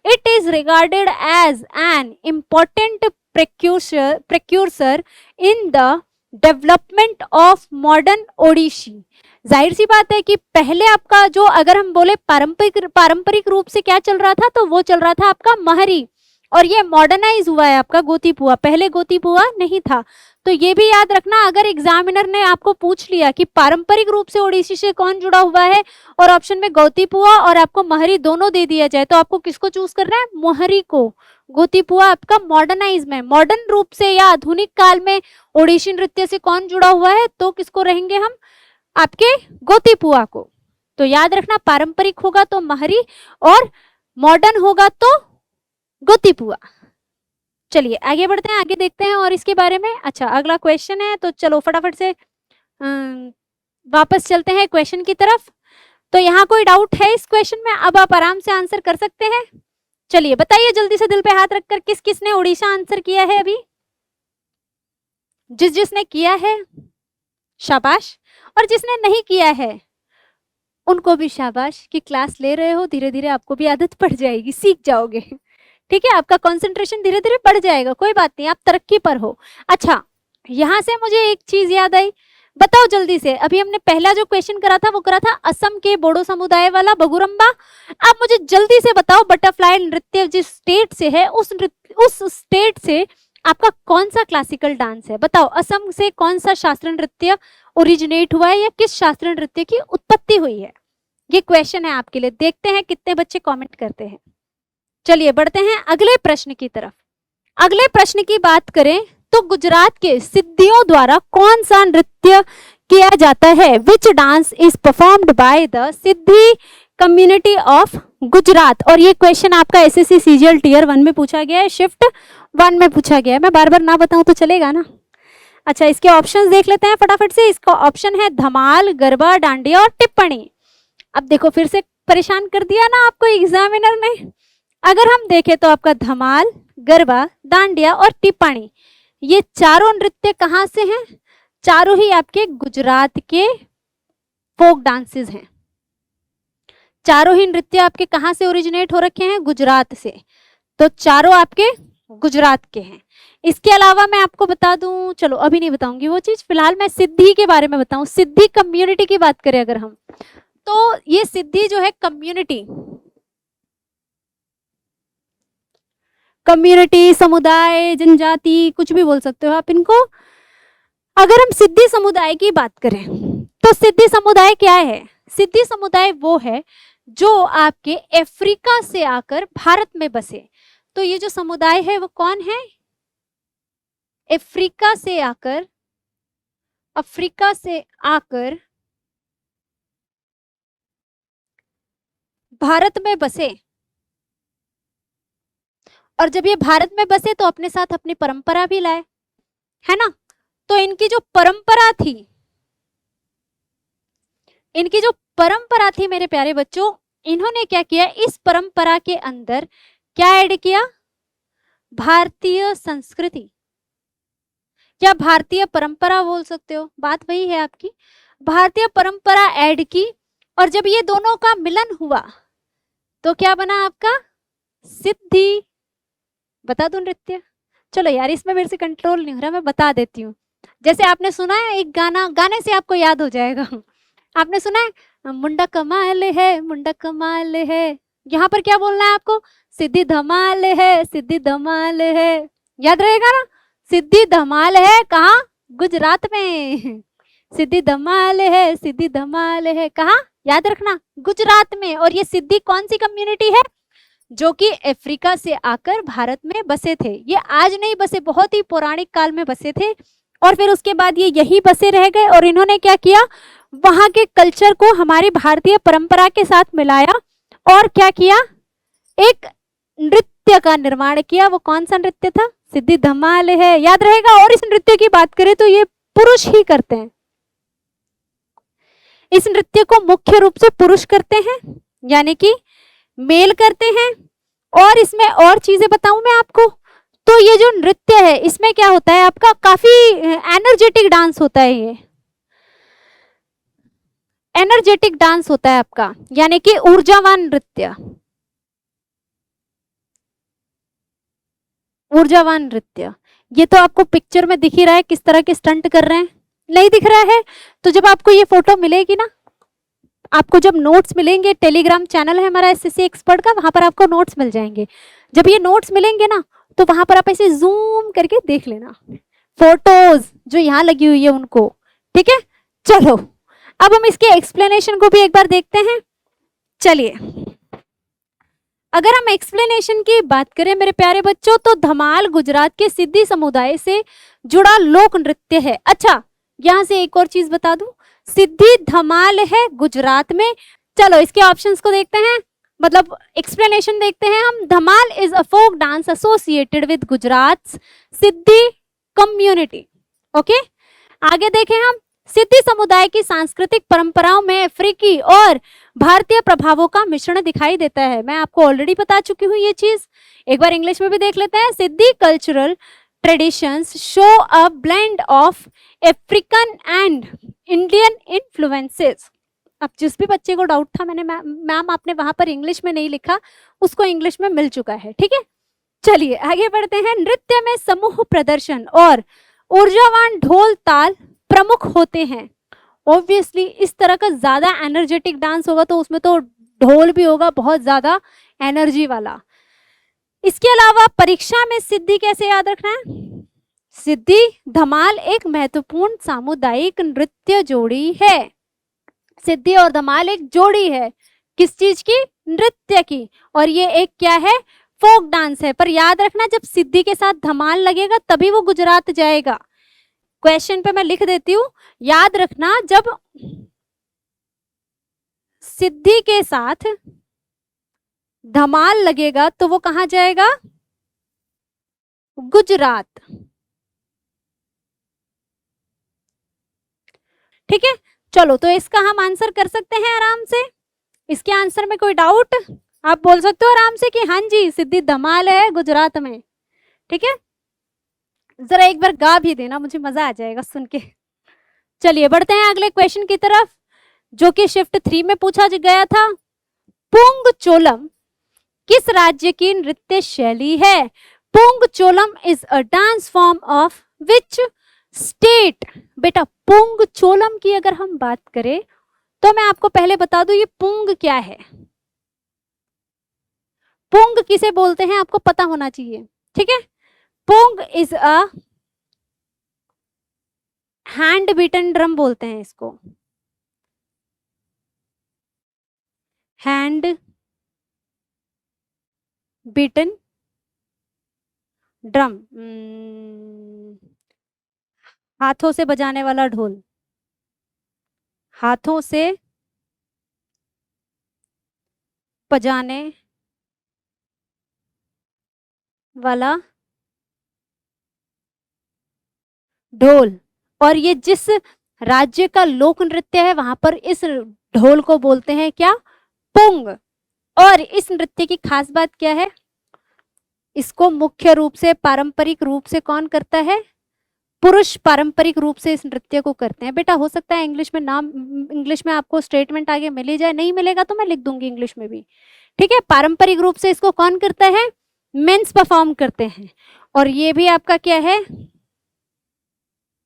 It is regarded as an important precursor in the development of modern Odissi. जाहिर सी बात है कि पहले आपका जो, अगर हम बोले पारंपरिक रूप से क्या चल रहा था, तो वो चल रहा था आपका महरी, और ये मॉडर्नाइज हुआ है आपका गोतीपुआ। पहले गोतीपुआ नहीं था। तो ये भी याद रखना, अगर एग्जामिनर ने आपको पूछ लिया कि पारंपरिक रूप से ओडिसी से कौन जुड़ा हुआ है और ऑप्शन में गोतीपुआ और आपको महरी दोनों दे दिया जाए, तो आपको किसको चूज करना है, महरी को। गोतीपुआ आपका मॉडर्नाइज में, मॉडर्न रूप से या आधुनिक काल में ओडिसी नृत्य से कौन जुड़ा हुआ है, तो किसको रहेंगे हम, आपके गोतीपुआ को। तो याद रखना, पारंपरिक होगा तो महरी और मॉडर्न होगा तो गोतीपुआ। चलिए आगे बढ़ते हैं, आगे देखते हैं और इसके बारे में। अच्छा अगला क्वेश्चन है, तो चलो फटाफट से वापस चलते हैं क्वेश्चन की तरफ। तो यहाँ कोई डाउट है इस क्वेश्चन में, अब आप आराम से आंसर कर सकते हैं। चलिए बताइए जल्दी से, दिल पे हाथ रखकर, किस किसने ओडिशा आंसर किया है अभी। जिसने किया है शाबाश, और जिसने नहीं किया है उनको भी शाबाश, कि क्लास ले रहे हो, धीरे धीरे आपको भी आदत पड़ जाएगी, सीख जाओगे, ठीक है। आपका कंसंट्रेशन धीरे धीरे बढ़ जाएगा, कोई बात नहीं, आप तरक्की पर हो। अच्छा यहां से मुझे एक चीज याद आई, बताओ जल्दी से। अभी हमने पहला जो क्वेश्चन करा था वो करा था असम के बोडो समुदाय वाला बगुरम्बा। आप मुझे जल्दी से बताओ, बटरफ्लाई नृत्य जिस स्टेट से है, उस स्टेट से आपका कौन सा क्लासिकल डांस है। बताओ असम से कौन सा शास्त्रीय नृत्य ओरिजिनेट हुआ है, या किस शास्त्रीय नृत्य की उत्पत्ति हुई है। ये क्वेश्चन है आपके लिए, देखते हैं कितने बच्चे कॉमेंट करते हैं। चलिए बढ़ते हैं अगले प्रश्न की तरफ। अगले प्रश्न की बात करें तो गुजरात के सिद्धियों द्वारा कौन सा नृत्य किया जाता है। Which dance is performed by the Siddhi community of Gujarat. और ये क्वेश्चन आपका एसएससी सीजीएल टीयर 1 में पूछा गया है, शिफ्ट 1 में पूछा गया है। मैं बार बार ना बताऊं तो चलेगा ना। अच्छा इसके ऑप्शंस देख लेते हैं फटाफट से। इसका ऑप्शन है धमाल, गरबा, डांडिया और टिप्पणी। अब देखो फिर से परेशान कर दिया ना आपको एग्जामिनर ने। अगर हम देखें तो आपका धमाल, गरबा, डांडिया और टिप्पाणी, ये चारों नृत्य कहाँ से हैं? चारों ही आपके गुजरात के फोक डांसेस हैं। चारों ही नृत्य आपके कहाँ से ओरिजिनेट हो रखे हैं? गुजरात से। तो चारों आपके गुजरात के हैं। इसके अलावा मैं आपको बता दूं, चलो अभी नहीं बताऊंगी वो चीज, फिलहाल मैं सिद्धि के बारे में बताऊं। सिद्धि कम्युनिटी की बात करें अगर हम, तो ये सिद्धि जो है कम्युनिटी, समुदाय, जनजाति, कुछ भी बोल सकते हो आप इनको। अगर हम सिद्धि समुदाय की बात करें तो सिद्धि समुदाय क्या है? सिद्धि समुदाय वो है जो आपके अफ्रीका से आकर भारत में बसे। तो ये जो समुदाय है वो कौन है? अफ्रीका से आकर भारत में बसे। और जब ये भारत में बसे तो अपने साथ अपनी परंपरा भी लाए, है ना। तो इनकी जो परंपरा थी मेरे प्यारे बच्चों, इन्होंने क्या किया, इस परंपरा के अंदर क्या ऐड किया? भारतीय संस्कृति या भारतीय परंपरा बोल सकते हो, बात वही है आपकी। भारतीय परंपरा ऐड की, और जब ये दोनों का मिलन हुआ तो क्या बना आपका? सिद्धि। बता दूं नृत्य? चलो यार, इसमें मेरे से कंट्रोल नहीं हो रहा, मैं बता देती हूँ। जैसे आपने सुना है एक गाना, गाने से आपको याद हो जाएगा। आपने सुना है मुंडा कमाल है, मुंडा कमाल है। यहाँ पर क्या बोलना है आपको? सिद्धि धमाल है, सिद्धि धमाल है। याद रहेगा ना? सिद्धि धमाल है कहाँ? गुजरात में। सिद्धि धमाल है, सिद्धि धमाल है कहाँ? याद रखना, गुजरात में। और ये सिद्धि कौन सी कम्युनिटी है? जो कि अफ्रीका से आकर भारत में बसे थे। ये आज नहीं बसे, बहुत ही पौराणिक काल में बसे थे, और फिर उसके बाद ये यही बसे रह गए। और इन्होंने क्या किया? वहां के कल्चर को हमारी भारतीय परंपरा के साथ मिलाया, और क्या किया? एक नृत्य का निर्माण किया। वो कौन सा नृत्य था? सिद्धि धमाल है, याद रहेगा। और इस नृत्य की बात करें तो ये पुरुष ही करते हैं। इस नृत्य को मुख्य रूप से पुरुष करते हैं, यानी कि मेल करते हैं। और इसमें और चीजें बताऊं मैं आपको, तो ये जो नृत्य है इसमें क्या होता है आपका? काफी एनर्जेटिक डांस होता है। ये एनर्जेटिक डांस होता है आपका, यानी कि ऊर्जावान नृत्य। ऊर्जावान नृत्य, ये तो आपको पिक्चर में दिख ही रहा है किस तरह के स्टंट कर रहे हैं। नहीं दिख रहा है? तो जब आपको ये फोटो मिलेगी ना, आपको जब नोट्स मिलेंगे, टेलीग्राम चैनल है हमारा एसएससी एक्सपर्ट का, वहां पर आपको नोट्स मिल जाएंगे। जब ये नोट्स मिलेंगे ना, तो वहां पर आप ऐसे जूम करके देख लेना फोटोज जो यहाँ लगी हुई है उनको, ठीक है। चलो अब हम इसके एक्सप्लेनेशन को भी एक बार देखते हैं। चलिए, अगर हम एक्सप्लेनेशन की बात करें मेरे प्यारे बच्चों, तो धमाल गुजरात के सिद्धि समुदाय से जुड़ा लोक नृत्य है। अच्छा, यहां से एक और चीज बता दूं, सिद्धि धमाल है गुजरात में। चलो इसके ऑप्शंस को देखते हैं, मतलब एक्सप्लेनेशन देखते हैं हम। Dhamal is a folk dance associated with Gujarat Siddi community. Okay, आगे देखें हम। सिद्धि समुदाय की सांस्कृतिक परंपराओं में अफ्रीकी और भारतीय प्रभावों का मिश्रण दिखाई देता है। मैं आपको ऑलरेडी बता चुकी हूँ ये चीज, एक बार इंग्लिश में भी देख लेते हैं। Siddi cultural traditions show a blend of African and Indian influences. अब जिस भी बच्चे को डाउट था, मैंने मैम आपने वहां पर इंग्लिश में नहीं लिखा, उसको इंग्लिश में मिल चुका है, ठीक है। चलिए आगे बढ़ते हैं। नृत्य में समूह प्रदर्शन और ऊर्जावान ढोल ताल प्रमुख होते हैं। ऑब्वियसली इस तरह का ज्यादा एनर्जेटिक डांस होगा तो उसमें तो ढोल भी होगा बहुत ज्यादा एनर्जी वाला। इसके अलावा परीक्षा में सिद्धि कैसे याद रखना है? सिद्धि धमाल एक महत्वपूर्ण सामुदायिक नृत्य जोड़ी है। सिद्धि और धमाल एक जोड़ी है, किस चीज की? नृत्य की। और ये एक क्या है? फोक डांस है। पर याद रखना, जब सिद्धि के साथ धमाल लगेगा तभी वो गुजरात जाएगा। क्वेश्चन पे मैं लिख देती हूँ, याद रखना, जब सिद्धि के साथ धमाल लगेगा तो वो कहां जाएगा? गुजरात। ठीक है, चलो तो इसका हम आंसर कर सकते हैं आराम से। इसके आंसर में कोई डाउट? आप बोल सकते हो आराम से कि हाँ जी सिद्धि धमाल है गुजरात में, ठीक है। जरा एक बार गा भी देना, मुझे मजा आ जाएगा सुन के। चलिए बढ़ते हैं अगले क्वेश्चन की तरफ, जो कि शिफ्ट 3 में पूछा गया था। पुंग चोलम किस राज्य की नृत्य शैली है? Pung Cholom is a dance form of which state? बेटा पुंग चोलम की अगर हम बात करें तो मैं आपको पहले बता दूं ये पुंग क्या है। पुंग किसे बोलते हैं आपको पता होना चाहिए, ठीक है। Pung is a hand beaten drum बोलते हैं इसको, हैंड बीटन ड्रम, हाथों से बजाने वाला ढोल, हाथों से बजाने वाला ढोल। और ये जिस राज्य का लोक नृत्य है वहां पर इस ढोल को बोलते हैं क्या? पुंग। और इस नृत्य की खास बात क्या है? इसको मुख्य रूप से पारंपरिक रूप से कौन करता है? पुरुष पारंपरिक रूप से इस नृत्य को करते हैं। बेटा हो सकता है इंग्लिश में नाम, इंग्लिश में आपको स्टेटमेंट आगे मिल ही जाए, नहीं मिलेगा तो मैं लिख दूंगी इंग्लिश में भी, ठीक है। पारंपरिक रूप से इसको कौन करता है? मेंस परफॉर्म करते हैं। और ये भी आपका क्या है?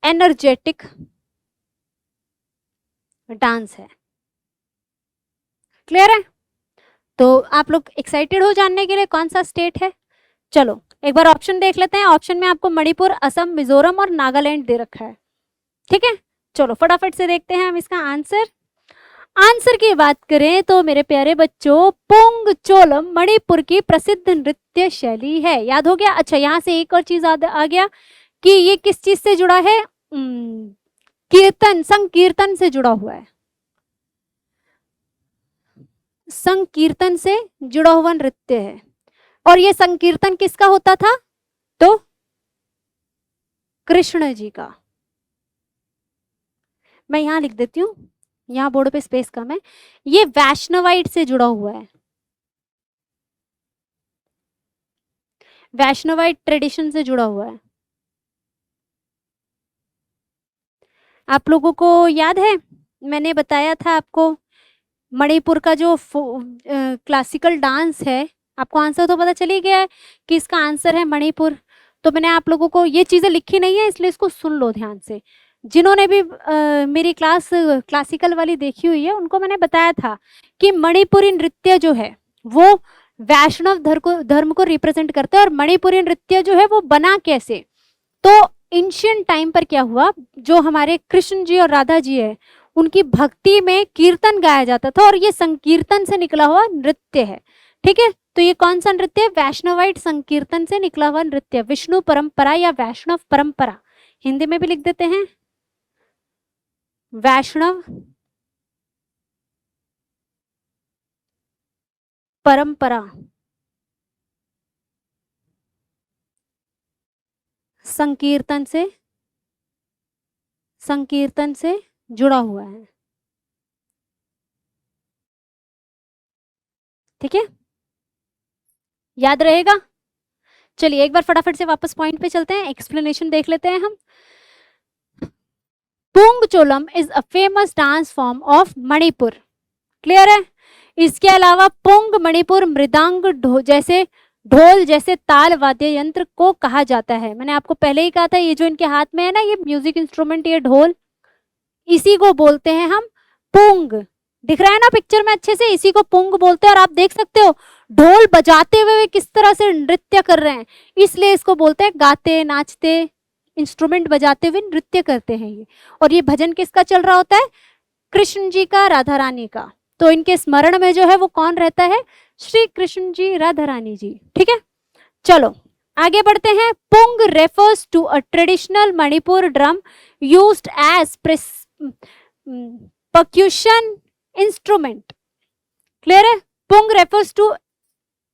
एनर्जेटिक डांस है। क्लियर है? तो आप लोग एक्साइटेड हो जानने के लिए कौन सा स्टेट है? चलो एक बार ऑप्शन देख लेते हैं। ऑप्शन में आपको मणिपुर, असम, मिजोरम और नागालैंड दे रखा है, ठीक है। चलो फटाफट से देखते हैं हम इसका आंसर। आंसर की बात करें तो मेरे प्यारे बच्चों पुंग चोलम मणिपुर की प्रसिद्ध नृत्य शैली है। याद हो गया? अच्छा यहाँ से एक और चीज आ गया कि ये किस चीज से जुड़ा है? कीर्तन, संकीर्तन से जुड़ा हुआ है। संकीर्तन से जुड़ा हुआ नृत्य है। और ये संकीर्तन किसका होता था? तो कृष्ण जी का। मैं यहां लिख देती हूँ, यहाँ बोर्ड पे स्पेस कम है। ये वैष्णवाइट से जुड़ा हुआ है, वैष्णवाइट ट्रेडिशन से जुड़ा हुआ है। आप लोगों को याद है मैंने बताया था आपको मणिपुर का जो क्लासिकल डांस है, आपको आंसर तो पता चल ही गया है कि इसका आंसर है मणिपुर। तो मैंने आप लोगों को ये चीजें लिखी नहीं है इसलिए इसको सुन लो ध्यान से। जिन्होंने भी मेरी क्लास क्लासिकल वाली देखी हुई है उनको मैंने बताया था कि मणिपुरी नृत्य जो है वो वैष्णव धर्म को रिप्रेजेंट करता है। और मणिपुरी नृत्य जो है वो बना कैसे? तो एंशिएंट टाइम पर क्या हुआ, जो हमारे कृष्ण जी और राधा जी है उनकी भक्ति में कीर्तन गाया जाता था और ये संकीर्तन से निकला हुआ नृत्य है, ठीक है। तो ये कौन सा नृत्य है? वैष्णवाइट संकीर्तन से निकला हुआ नृत्य, विष्णु परंपरा या वैष्णव परंपरा, हिंदी में भी लिख देते हैं वैष्णव परंपरा, संकीर्तन से जुड़ा हुआ है, ठीक है। याद रहेगा? चलिए एक बार फटाफट से वापस पॉइंट पे चलते हैं, एक्सप्लेनेशन देख लेते हैं हम। Pung Cholom is a famous dance form of Manipur. Clear है? इसके अलावा पुंग मणिपुर मृदंग ढोल जैसे ताल वाद्य यंत्र को कहा जाता है। मैंने आपको पहले ही कहा था ये जो इनके हाथ में है ना ये म्यूजिक इंस्ट्रूमेंट, ये ढोल, इसी को बोलते हैं हम पुंग। दिख रहा है ना पिक्चर में अच्छे से? इसी को पुंग बोलते हैं। और आप देख सकते हो ढोल बजाते हुए किस तरह से नृत्य कर रहे हैं, इसलिए इसको बोलते हैं गाते नाचते इंस्ट्रूमेंट बजाते हुए नृत्य करते हैं ये। और ये भजन किसका चल रहा होता है? कृष्ण जी का, राधा रानी का। तो इनके स्मरण में जो है वो कौन रहता है? श्री कृष्ण जी, राधा रानी जी, ठीक है। चलो आगे बढ़ते हैं। Pung refers to a traditional Manipur drum used as percussion instrument. Clear है? Pung refers to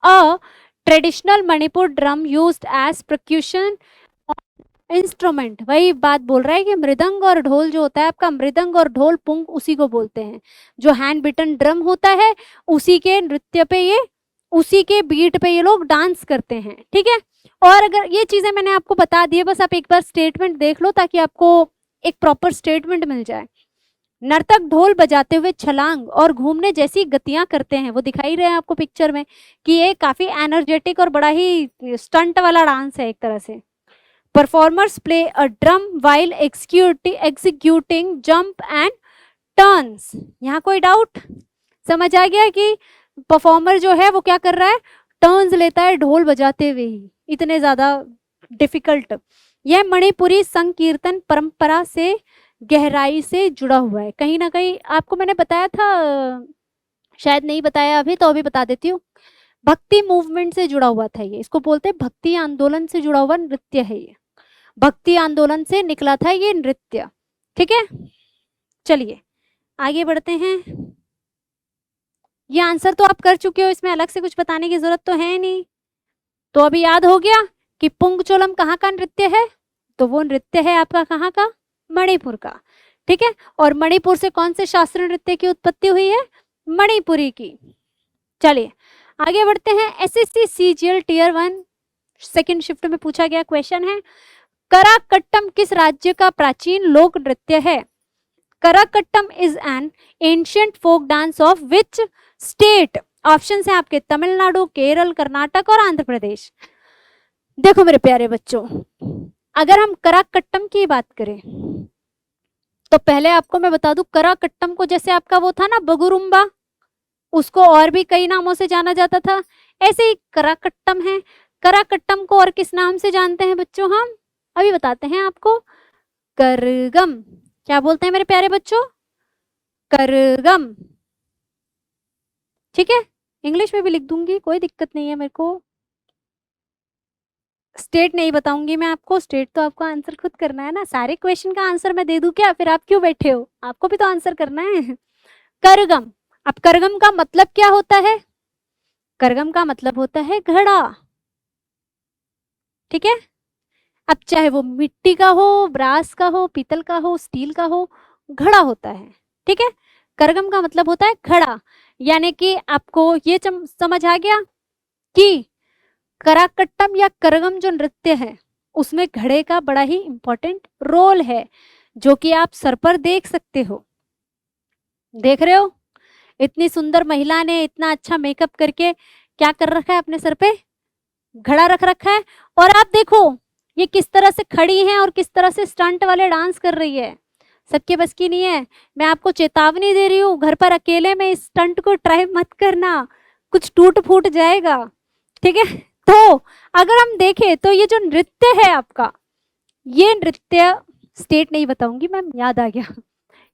a traditional Manipur drum used as percussion instrument. वही बात बोल रहा है कि मृदंग और ढोल जो होता है आपका, मृदंग और ढोल पुंग उसी को बोलते हैं। जो हैंड बिटन ड्रम होता है उसी के नृत्य पे ये उसी के बीट पे ये लोग डांस करते हैं, ठीक है। और अगर ये चीजें मैंने आपको बता दी है, बस आप एक बार स्टेटमेंट देख लो ताकि आपको एक प्रॉपर स्टेटमेंट मिल जाए। नर्तक ढोल बजाते हुए छलांग और घूमने जैसी गतियां करते हैं, वो दिखाई रहे हैं आपको पिक्चर में कि ये काफी एनर्जेटिक और बड़ा ही स्टंट वाला डांस है एक तरह से। Performers play a drum while executing jump and turns. यहाँ कोई डाउट? समझ आ गया कि परफॉर्मर जो है वो क्या कर रहा है, टर्न्स लेता है ढोल बजाते हुए ही, इतने ज्यादा डिफिकल्ट। यह मणिपुरी संकीर्तन परंपरा से गहराई से जुड़ा हुआ है। कहीं ना कहीं आपको मैंने बताया था, शायद नहीं बताया अभी, तो अभी बता देती हूँ। भक्ति मूवमेंट से जुड़ा हुआ था ये, इसको बोलते हैं भक्ति आंदोलन से जुड़ा हुआ नृत्य है ये, भक्ति आंदोलन से निकला था ये नृत्य, ठीक है। चलिए आगे बढ़ते हैं। ये आंसर तो आप कर चुके हो, इसमें अलग से कुछ बताने की जरूरत तो है नहीं। तो अभी याद हो गया कि पुंगचोलम कहाँ का नृत्य है, तो वो नृत्य है आपका कहाँ का, मणिपुर का, ठीक है। और मणिपुर से कौन से शास्त्रीय नृत्य की उत्पत्ति हुई है, मणिपुरी की। चलिए आगे बढ़ते हैं। SSC CGL tier 1 second shift में पूछा गया क्वेश्चन है, कराकट्टम किस राज्य का प्राचीन लोक नृत्य है। Karakattam is an ancient folk dance of which state. Option है आपके तमिलनाडु, केरल, कर्नाटक और आंध्र प्रदेश। देखो मेरे प्यारे बच्चों, अगर हम कराकट्टम की बात करें तो पहले आपको मैं बता दूं, कराकट्टम को जैसे आपका वो था ना बगुरुम्बा, उसको और भी कई नामों से जाना जाता था, ऐसे ही कराकट्टम है। कराकट्टम को और किस नाम से जानते हैं बच्चों, हम अभी बताते हैं आपको, करगम। क्या बोलते हैं मेरे प्यारे बच्चों, करगम, ठीक है। इंग्लिश में भी लिख दूंगी, कोई दिक्कत नहीं है मेरे को। स्टेट नहीं बताऊंगी मैं आपको, स्टेट तो आपको आंसर खुद करना है ना, सारे क्वेश्चन का आंसर मैं दे दूं क्या, फिर आप क्यों बैठे हो, आपको भी तो आंसर करना है। करगम, अब करगम का मतलब क्या होता है, करगम का मतलब होता है घड़ा, ठीक है। अब चाहे वो मिट्टी का हो, ब्रास का हो, पीतल का हो, स्टील का हो, घड़ा होता है, ठीक है। करगम का मतलब होता है घड़ा, यानी कि आपको ये समझ आ गया कि कराकट्टम या करगम जो नृत्य है उसमें घड़े का बड़ा ही इंपॉर्टेंट रोल है, जो कि आप सर पर देख सकते हो, देख रहे हो। इतनी सुंदर महिला ने इतना अच्छा मेकअप करके क्या कर रखा है, अपने सर पे घड़ा रख रखा है। और आप देखो ये किस तरह से खड़ी है और किस तरह से स्टंट वाले डांस कर रही है, सबके बस की नहीं है। मैं आपको चेतावनी दे रही हूँ, घर पर अकेले में इस स्टंट को ट्राई मत करना, कुछ टूट फूट जाएगा, ठीक है। तो अगर हम देखें तो ये जो नृत्य है आपका, ये नृत्य स्टेट नहीं बताऊंगी मैम, याद आ गया।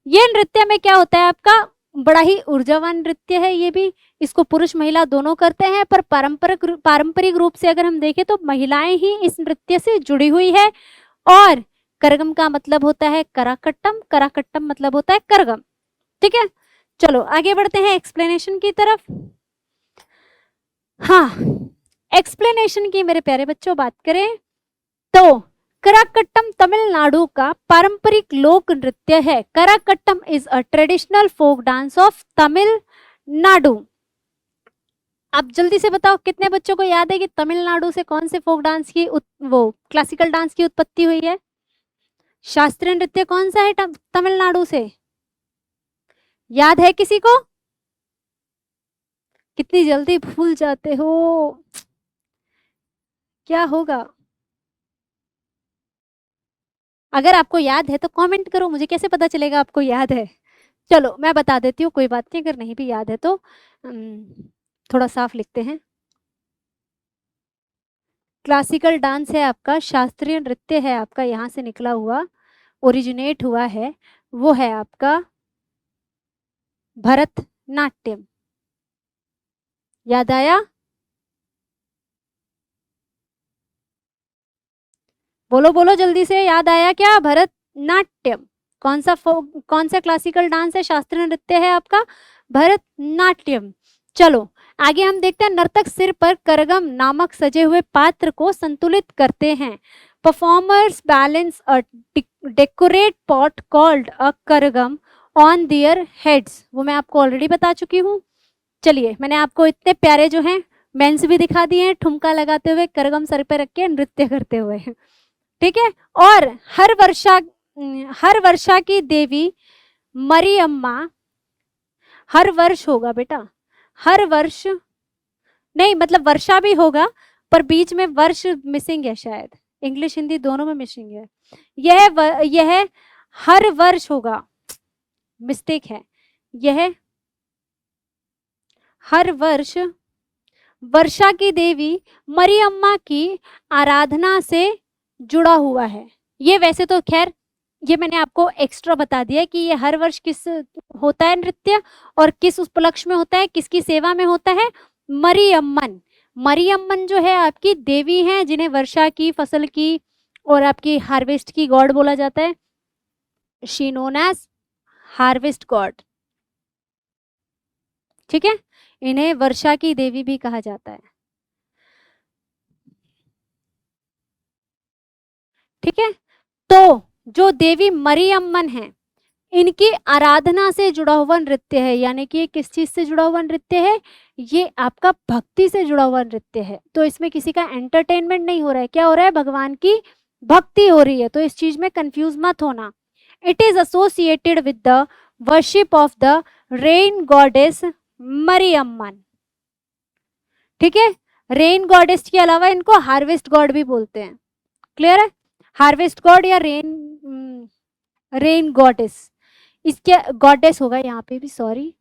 ये नृत्य में क्या होता है आपका, बड़ा ही ऊर्जावान नृत्य है ये भी, इसको पुरुष महिला दोनों करते हैं, पर पारंपरिक रूप से अगर हम देखें तो महिलाएं ही इस नृत्य से जुड़ी हुई है। और करगम का मतलब होता है कराकट्टम, कराकट्टम मतलब होता है करगम, ठीक है। चलो आगे बढ़ते हैं एक्सप्लेनेशन की तरफ। हाँ, एक्सप्लेनेशन की मेरे प्यारे बच्चों बात करें तो कराकट्टम तमिलनाडु का पारंपरिक लोक नृत्य है। Karakattam is a traditional folk dance of Tamil Nadu. अब जल्दी से बताओ कितने बच्चों को याद है कि तमिलनाडु से कौन से फोक डांस की वो क्लासिकल डांस की उत्पत्ति हुई है, शास्त्रीय नृत्य कौन सा है तमिलनाडु से, याद है किसी को? कितनी जल्दी भूल जाते हो, क्या होगा? अगर आपको याद है तो कमेंट करो, मुझे कैसे पता चलेगा आपको याद है। चलो मैं बता देती हूँ, कोई बात नहीं, अगर नहीं भी याद है तो थोड़ा साफ लिखते हैं। क्लासिकल डांस है आपका, शास्त्रीय नृत्य है आपका, यहाँ से निकला हुआ, ओरिजिनेट हुआ है, वो है आपका भरतनाट्यम। याद आया? बोलो बोलो जल्दी से, याद आया क्या? भरतनाट्यम। कौन सा क्लासिकल डांस है, शास्त्रीय नृत्य है आपका भरतनाट्यम। चलो आगे हम देखते हैं, नर्तक सिर पर करगम नामक सजे हुए पात्र को संतुलित करते हैं। Performers balance a decorate pot called a Kazhagam on their heads. वो मैं आपको ऑलरेडी बता चुकी हूँ। चलिए मैंने आपको इतने प्यारे जो हैं मेंस भी दिखा दिए हैं ठुमका लगाते हुए, करगम सर पे रख के नृत्य करते हुए, ठीक है। और हर वर्षा की देवी मरियम्मा, हर वर्ष होगा बेटा, हर वर्ष नहीं, मतलब वर्षा भी होगा पर बीच में वर्ष मिसिंग है शायद, इंग्लिश हिंदी दोनों में मिसिंग है। यह हर वर्ष होगा, मिस्टेक है, यह हर वर्ष वर्षा की देवी मरियम्मा की आराधना से जुड़ा हुआ है। ये वैसे तो खैर ये मैंने आपको एक्स्ट्रा बता दिया कि ये हर वर्ष किस होता है नृत्य और किस उपलक्ष्य में होता है, किसकी सेवा में होता है। मरियम्मन, मरियम्मन जो है आपकी देवी हैं जिन्हें वर्षा की, फसल की और आपकी हार्वेस्ट की गॉड बोला जाता है। She known as harvest god, ठीक है, इन्हें वर्षा की देवी भी कहा जाता है, ठीक है। तो जो देवी मरियम्मन है इनकी आराधना से जुड़ा हुआ नृत्य है, यानी कि किस चीज से जुड़ा हुआ नृत्य है, ये आपका भक्ति से जुड़ा हुआ नृत्य है। तो इसमें किसी का एंटरटेनमेंट नहीं हो रहा है, क्या हो रहा है, भगवान की भक्ति हो रही है, तो इस चीज में कंफ्यूज मत होना। It is associated with the worship of the rain goddess Mariamman, ठीक है। रेन गॉडेस के अलावा इनको हार्वेस्ट गॉड भी बोलते हैं, क्लियर है, हार्वेस्ट गॉड या रेन गॉडेस, इसके गॉडेस होगा यहाँ पे भी, सॉरी।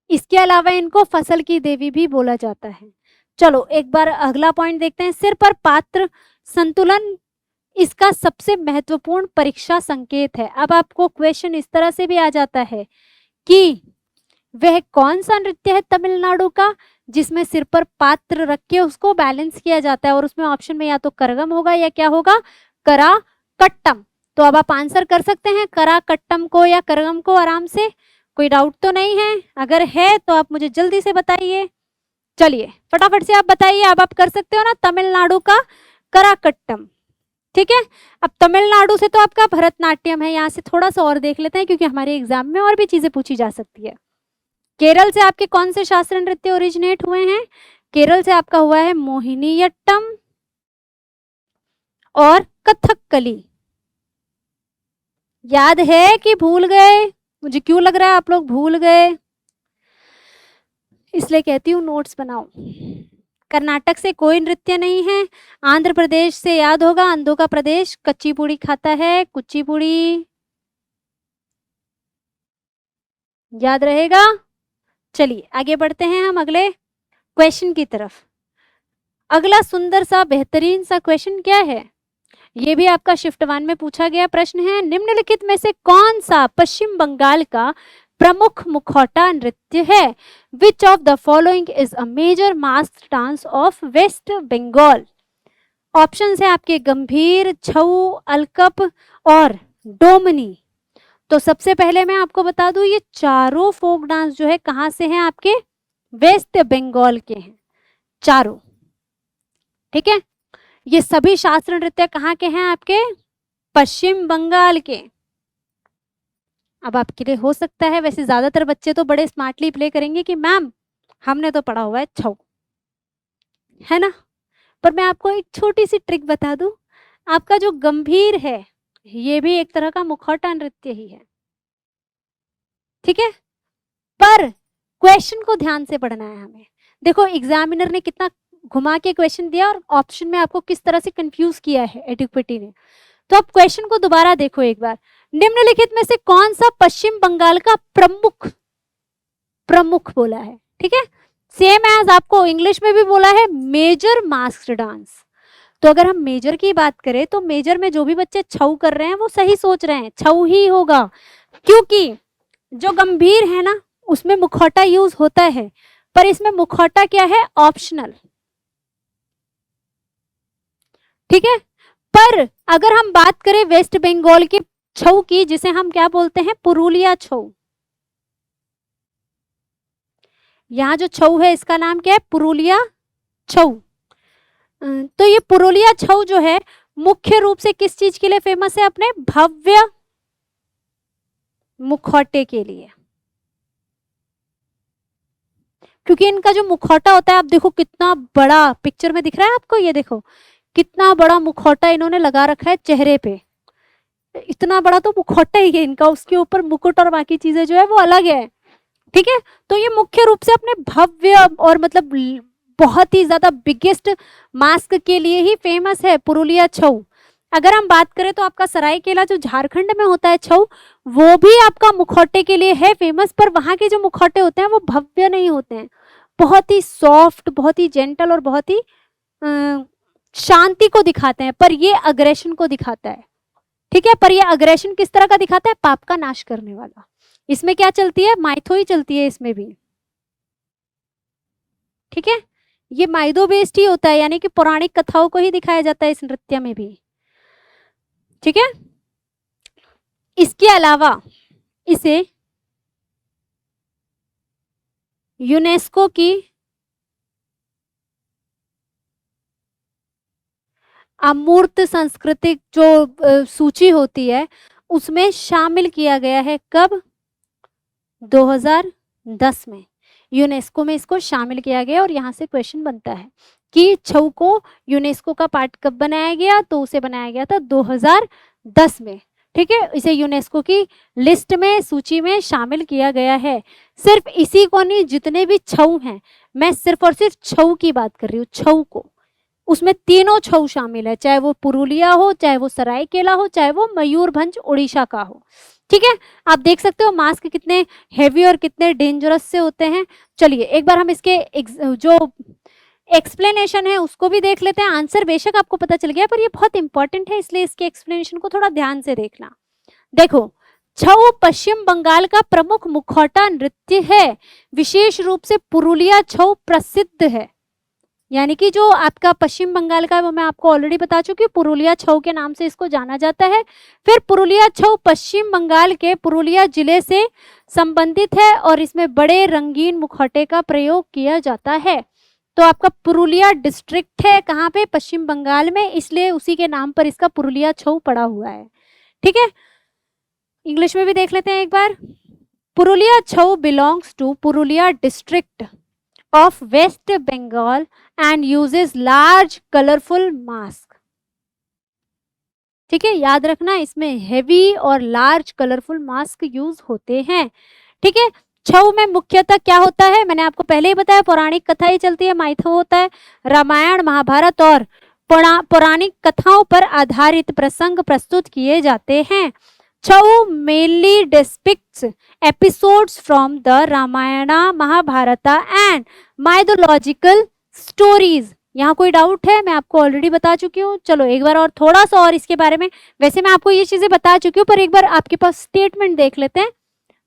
इसके अलावा इनको फसल की देवी भी बोला जाता है। चलो एक बार अगला पॉइंट देखते हैं, सिर पर पात्र संतुलन इसका सबसे महत्वपूर्ण परीक्षा संकेत है। अब आपको क्वेश्चन इस तरह से भी आ जाता है कि वह कौन सा नृत्य है तमिलनाडु का जिसमें सिर पर पात्र रख के उसको बैलेंस किया जाता है, और उसमें ऑप्शन में या तो करगम होगा या क्या होगा, करा कट्टम। तो अब आप आंसर कर सकते हैं करा कट्टम को या करगम को आराम से, कोई डाउट तो नहीं है, अगर है तो आप मुझे जल्दी से बताइए। चलिए फटाफट से आप बताइए, अब आप कर सकते हो ना, तमिलनाडु का कराकट्टम, ठीक है। अब तमिलनाडु से तो आपका भरतनाट्यम है, यहाँ से थोड़ा सा और देख लेते हैं क्योंकि हमारे एग्जाम में और भी चीजें पूछी जा सकती है। केरल से आपके कौन से शास्त्रीय नृत्य ओरिजिनेट हुए हैं, केरल से आपका हुआ है मोहिनीअट्टम और कथकली। याद है कि भूल गए, मुझे क्यों लग रहा है आप लोग भूल गए, इसलिए कहती हूँ नोट्स बनाओ। कर्नाटक से कोई नृत्य नहीं है, आंध्र प्रदेश से याद होगा, आंध्र का प्रदेश कच्चीपुड़ी खाता है, कुचिपुड़ी याद रहेगा। चलिए आगे बढ़ते हैं हम अगले क्वेश्चन की तरफ। अगला सुंदर सा बेहतरीन सा क्वेश्चन क्या है, ये भी आपका शिफ्ट 1 में पूछा गया प्रश्न है, निम्नलिखित में से कौन सा पश्चिम बंगाल का प्रमुख मुखौटा नृत्य है, which of the following is a major mass dance of West Bengal. Option है आपके गंभीर, छऊ, अलकप और डोमनी। तो सबसे पहले मैं आपको बता दूं ये चारों फोक डांस जो है कहां से हैं, आपके वेस्ट बंगाल के हैं चारों, ठीक है। ये सभी शास्त्रीय नृत्य कहाँ के हैं, आपके पश्चिम बंगाल के। अब आपके लिए हो सकता है, वैसे ज्यादातर बच्चे तो बड़े स्मार्टली प्ले करेंगे कि मैम हमने तो पढ़ा हुआ है छऊ, है ना, पर मैं आपको एक छोटी सी ट्रिक बता दूं, आपका जो गंभीर है ये भी एक तरह का मुखौटा नृत्य ही है, ठीक है। पर क्वेश्चन को ध्यान से पढ़ना है हमें। देखो एग्जामिनर ने कितना घुमा के क्वेश्चन दिया और ऑप्शन में आपको किस तरह से कंफ्यूज किया है एडुकेटी ने। तो आप क्वेश्चन को दोबारा देखो एक बार, निम्नलिखित में से कौन सा पश्चिम बंगाल का प्रमुख बोला है, ठीक है। सेम एज आपको इंग्लिश में भी बोला है मेजर मास्क्ड डांस। तो अगर हम मेजर की बात करें तो मेजर में जो भी बच्चे छऊ कर रहे हैं वो सही सोच रहे हैं, छऊ ही होगा, क्योंकि जो गंभीर है ना उसमें मुखौटा यूज होता है, पर इसमें मुखौटा क्या है, ऑप्शनल, ठीक है। पर अगर हम बात करें वेस्ट बंगाल के छऊ की, जिसे हम क्या बोलते हैं, पुरुलिया छऊ, यहाँ जो छऊ है इसका नाम क्या है, पुरुलिया छऊ। तो ये पुरुलिया छऊ जो है मुख्य रूप से किस चीज के लिए फेमस है, अपने भव्य मुखौटे के लिए। क्योंकि इनका जो मुखौटा होता है, आप देखो कितना बड़ा पिक्चर में दिख रहा है आपको, ये देखो कितना बड़ा मुखौटा इन्होंने लगा रखा है चेहरे पे, इतना बड़ा तो मुखौटा ही है इनका, उसके ऊपर मुकुट और बाकी चीजें जो है वो अलग है। ठीक है, तो ये मुख्य रूप से अपने भव्य और मतलब बहुत ही ज्यादा बिगेस्ट मास्क के लिए ही फेमस है पुरुलिया छऊ। अगर हम बात करें तो आपका सरायकेला जो झारखंड में होता है छऊ, वो भी आपका मुखौटे के लिए है फेमस, पर वहां के जो मुखौटे होते हैं वो भव्य नहीं होते हैं, बहुत ही सॉफ्ट, बहुत ही जेंटल और बहुत ही शांति को दिखाते हैं, पर ये अग्रेशन को दिखाता है। ठीक है, पर ये अग्रेशन किस तरह का दिखाता है, पाप का नाश करने वाला। इसमें क्या चलती है, माइथो ही चलती है इसमें भी। ठीक है, ये माइदो बेस्ड ही होता है, यानी कि पौराणिक कथाओं को ही दिखाया जाता है इस नृत्य में भी। ठीक है, इसके अलावा इसे यूनेस्को की अमूर्त सांस्कृतिक जो सूची होती है उसमें शामिल किया गया है। कब, 2010 में यूनेस्को में इसको शामिल किया गया। और यहाँ से क्वेश्चन बनता है कि छऊ को यूनेस्को का पार्ट कब बनाया गया, तो उसे बनाया गया था 2010 में। ठीक है, इसे यूनेस्को की लिस्ट में, सूची में शामिल किया गया है। सिर्फ इसी को नहीं, जितने भी छऊ हैं, मैं सिर्फ और सिर्फ छऊ की बात कर रही हूँ, छऊ को, उसमें तीनों छऊ शामिल है, चाहे वो पुरुलिया हो, चाहे वो सरायकेला हो, चाहे वो मयूरभंज उड़ीसा का हो। ठीक है, आप देख सकते हो मास्क कितने हेवी और कितने डेंजरस से होते हैं। चलिए एक बार हम इसके जो एक्सप्लेनेशन है उसको भी देख लेते हैं। आंसर बेशक आपको पता चल गया, पर ये बहुत इंपॉर्टेंट है, इसलिए इसके एक्सप्लेनेशन को थोड़ा ध्यान से देखना। देखो, छऊ पश्चिम बंगाल का प्रमुख मुखौटा नृत्य है, विशेष रूप से पुरुलिया छऊ प्रसिद्ध है। यानी कि जो आपका पश्चिम बंगाल का, वो मैं आपको ऑलरेडी बता चुकी हूँ, पुरुलिया छऊ के नाम से इसको जाना जाता है। फिर पुरुलिया छऊ पश्चिम बंगाल के पुरुलिया जिले से संबंधित है और इसमें बड़े रंगीन मुखौटे का प्रयोग किया जाता है। तो आपका पुरुलिया डिस्ट्रिक्ट है कहाँ पे, पश्चिम बंगाल में, इसलिए उसी के नाम पर इसका पुरुलिया छऊ पड़ा हुआ है। ठीक है, इंग्लिश में भी देख लेते हैं एक बार। Purulia Chhau belongs to Purulia district of West Bengal and uses large colorful mask। ठीक है, याद रखना इसमें हेवी और लार्ज कलरफुल मास्क यूज होते हैं। ठीक है, छऊ में मुख्यतः क्या होता है, मैंने आपको पहले ही बताया, पौराणिक कथा ही चलती है, माइथो होता है, रामायण महाभारत और पौराणिक कथाओं पर आधारित प्रसंग प्रस्तुत किए जाते हैं। Chhau mainly depicts episodes from the Ramayana Mahabharata and mythological stories. यहाँ कोई डाउट है, मैं आपको ऑलरेडी बता चुकी हूँ। चलो एक बार और थोड़ा सा और इसके बारे में, वैसे मैं आपको ये चीजें बता चुकी हूँ, पर एक बार आपके पास स्टेटमेंट देख लेते हैं।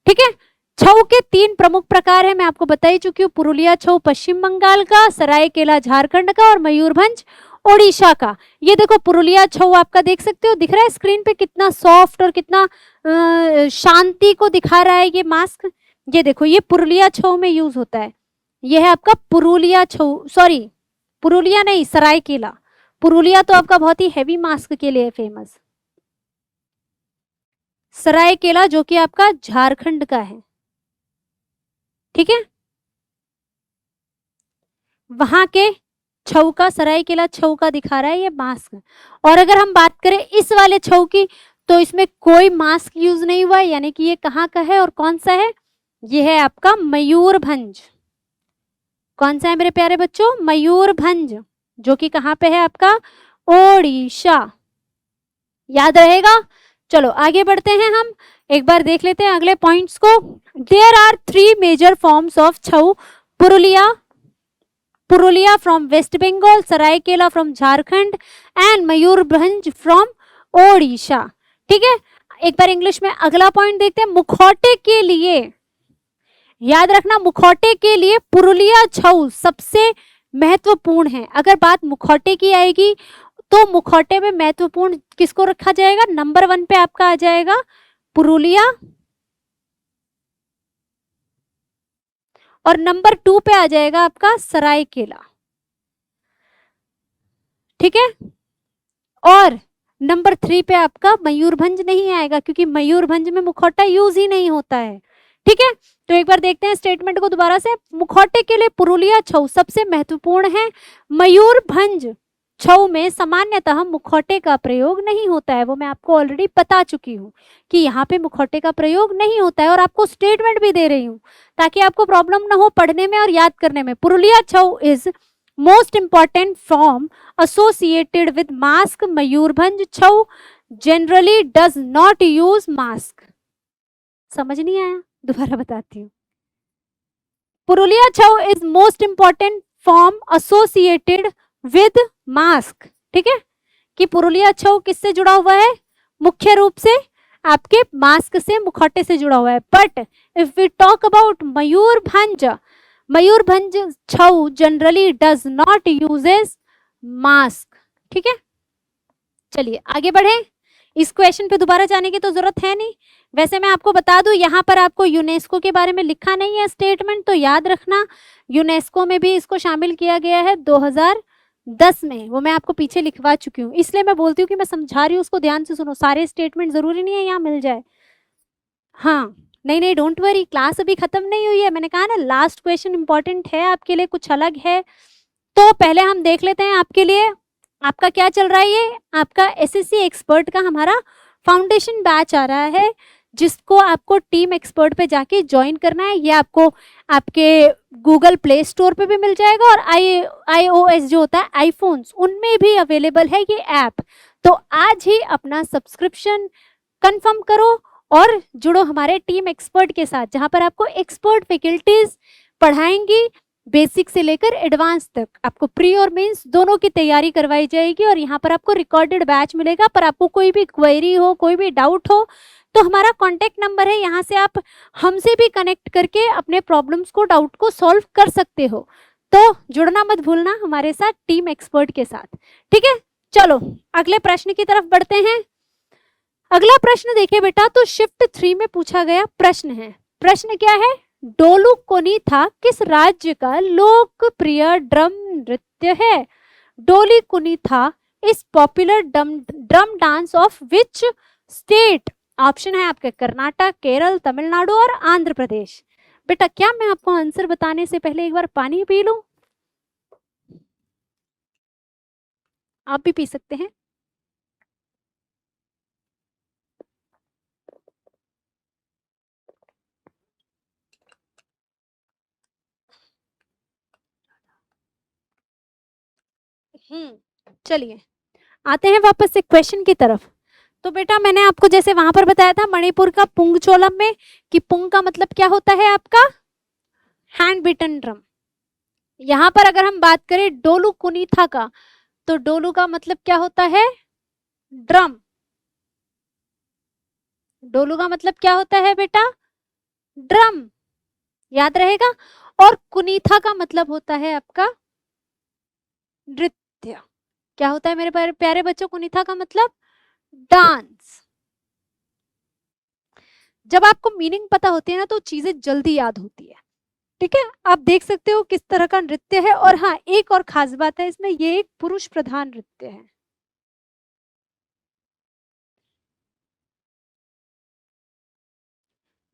ठीक है, छऊ के 3 प्रमुख प्रकार है, मैं आपको बता ही चुकी हूँ, पुरुलिया छऊ पश्चिम बंगाल का, सरायकेला झारखंड का और मयूरभंज ओडिशा का। ये देखो पुरुलिया छऊ आपका देख सकते हो, दिख रहा है स्क्रीन पे, कितना सॉफ्ट और कितना शांति को दिखा रहा है ये मास्क। ये देखो, ये पुरुलिया छऊ में यूज होता है। ये है आपका पुरुलिया छऊ, सॉरी पुरुलिया नहीं, सरायकेला। पुरुलिया तो आपका बहुत ही हैवी मास्क के लिए फेमस, सरायकेला जो कि आपका झारखंड का है। ठीक है, वहां के छऊ का, सरायकेला छऊ का दिखा रहा है ये मास्क। और अगर हम बात करें इस वाले छऊ की, तो इसमें कोई मास्क यूज नहीं हुआ है, यानी कि ये कहाँ का है और कौन सा है, ये है आपका मयूरभंज। कौन सा है मेरे प्यारे बच्चों, मयूरभंज, जो कि कहाँ पे है आपका, ओडिशा। याद रहेगा। चलो आगे बढ़ते हैं, हम एक बार देख लेते हैं अगले पॉइंट्स को। There are 3 major forms of Chhau, Purulia from West Bengal, Seraikela from Jharkhand and Mayurbhanj from Odisha. ठीक है, एक बार इंग्लिश में अगला पॉइंट देखते हैं। मुखौटे के लिए, याद रखना, मुखौटे के लिए पुरुलिया छऊ सबसे महत्वपूर्ण है। अगर बात मुखौटे की आएगी तो मुखौटे में महत्वपूर्ण किसको रखा जाएगा, नंबर 1 पे आपका आ जाएगा पुरुलिया, और नंबर 2 पे आ जाएगा आपका सरायकेला। ठीक है, और नंबर 3 पे आपका मयूरभंज नहीं आएगा, क्योंकि मयूरभंज में मुखौटा यूज ही नहीं होता है। ठीक है, तो एक बार देखते हैं स्टेटमेंट को दोबारा से। मुखौटे के लिए पुरुलिया छऊ सबसे महत्वपूर्ण है। मयूरभंज छऊ में सामान्यतः मुखौटे का प्रयोग नहीं होता है। वो मैं आपको ऑलरेडी बता चुकी हूँ कि यहाँ पे मुखौटे का प्रयोग नहीं होता है, और आपको स्टेटमेंट भी दे रही हूँ ताकि आपको प्रॉब्लम ना हो पढ़ने में और याद करने में। Purulia Chhau is most important form associated with mask. Mayurbhanj Chhau generally does not use mask. समझ नहीं आया, दोबारा बताती हूँ। पुरुलिया छऊ is most important form associated with mask. ठीक है, कि पुरुलिया छऊ किससे जुड़ा हुआ है? मुख्य रूप से आपके मास्क से, मुखौटे से जुड़ा हुआ है। But if we talk about Mayurbhanj, Mayurbhanj Chhau generally does not uses mask. ठीक है, चलिए आगे बढ़े। इस क्वेश्चन पे दोबारा जाने की तो जरूरत है नहीं। वैसे मैं आपको बता दूं, यहाँ पर आपको यूनेस्को के बारे में लिखा नहीं है स्टेटमेंट, तो याद रखना यूनेस्को में भी इसको शामिल किया गया है 2010 में। वो मैं आपको पीछे लिखवा चुकी हूँ, इसलिए मैं बोलती हूँ कि मैं समझा रही हूँ, उसको ध्यान से सुनो। सारे स्टेटमेंट जरूरी नहीं है यहाँ मिल जाए। हाँ, नहीं डोंट वरी, क्लास अभी खत्म नहीं हुई है। मैंने कहा ना लास्ट क्वेश्चन इंपॉर्टेंट है आपके लिए, कुछ अलग है। तो पहले हम देख लेते हैं आपके लिए आपका क्या चल रहा है। ये आपका एसएससी एक्सपर्ट का हमारा फाउंडेशन बैच आ रहा है, जिसको आपको टीम एक्सपर्ट पे जाके ज्वाइन करना है। ये आपको आपके गूगल प्ले स्टोर पे भी मिल जाएगा, और iOS जो होता है आईफोन्स, उनमें भी अवेलेबल है ये ऐप। तो आज ही अपना सब्सक्रिप्शन कंफर्म करो और जुड़ो हमारे टीम एक्सपर्ट के साथ, जहां पर आपको एक्सपर्ट फैकल्टीज पढ़ाएंगी, बेसिक से लेकर एडवांस तक आपको प्री और मेंस दोनों की तैयारी करवाई जाएगी। और यहाँ पर आपको रिकॉर्डेड बैच मिलेगा। पर आपको कोई भी क्वेरी हो, कोई भी डाउट हो, तो हमारा कांटेक्ट नंबर है, यहाँ से आप हमसे भी कनेक्ट करके अपने प्रॉब्लम्स को, डाउट को सॉल्व कर सकते हो। तो जुड़ना मत भूलना हमारे साथ, टीम एक्सपर्ट के साथ। ठीक है, चलो अगले प्रश्न की तरफ बढ़ते हैं। अगला प्रश्न देखिए बेटा, तो शिफ्ट 3 में पूछा गया प्रश्न है। प्रश्न क्या है? डोलू कुनीथा किस राज्य का लोकप्रिय ड्रम नृत्य है? Dollu Kunitha is popular drum dance of which state? Option है आपके कर्नाटक, केरल, तमिलनाडु और आंध्र प्रदेश। बेटा क्या मैं आपको आंसर बताने से पहले एक बार पानी पी लूं? आप भी पी सकते हैं। चलिए आते हैं वापस से क्वेश्चन की तरफ। तो बेटा मैंने आपको जैसे वहां पर बताया था मणिपुर का पुंगचोलम में, कि पुंग का मतलब क्या होता है आपका? Hand beaten drum. यहां पर अगर हम बात करें डोलू कुनीथा का, तो डोलू का मतलब क्या होता है? ड्रम। डोलू का मतलब क्या होता है बेटा? ड्रम, याद रहेगा। और कुनीथा का मतलब होता है आपका नृत्य। क्या होता है मेरे प्यारे बच्चों? कुनीथा का मतलब डांस। जब आपको मीनिंग पता होती है ना, तो चीजें जल्दी याद होती है। ठीक है, आप देख सकते हो किस तरह का नृत्य है। और हाँ, एक और खास बात है इसमें, ये एक पुरुष प्रधान नृत्य है।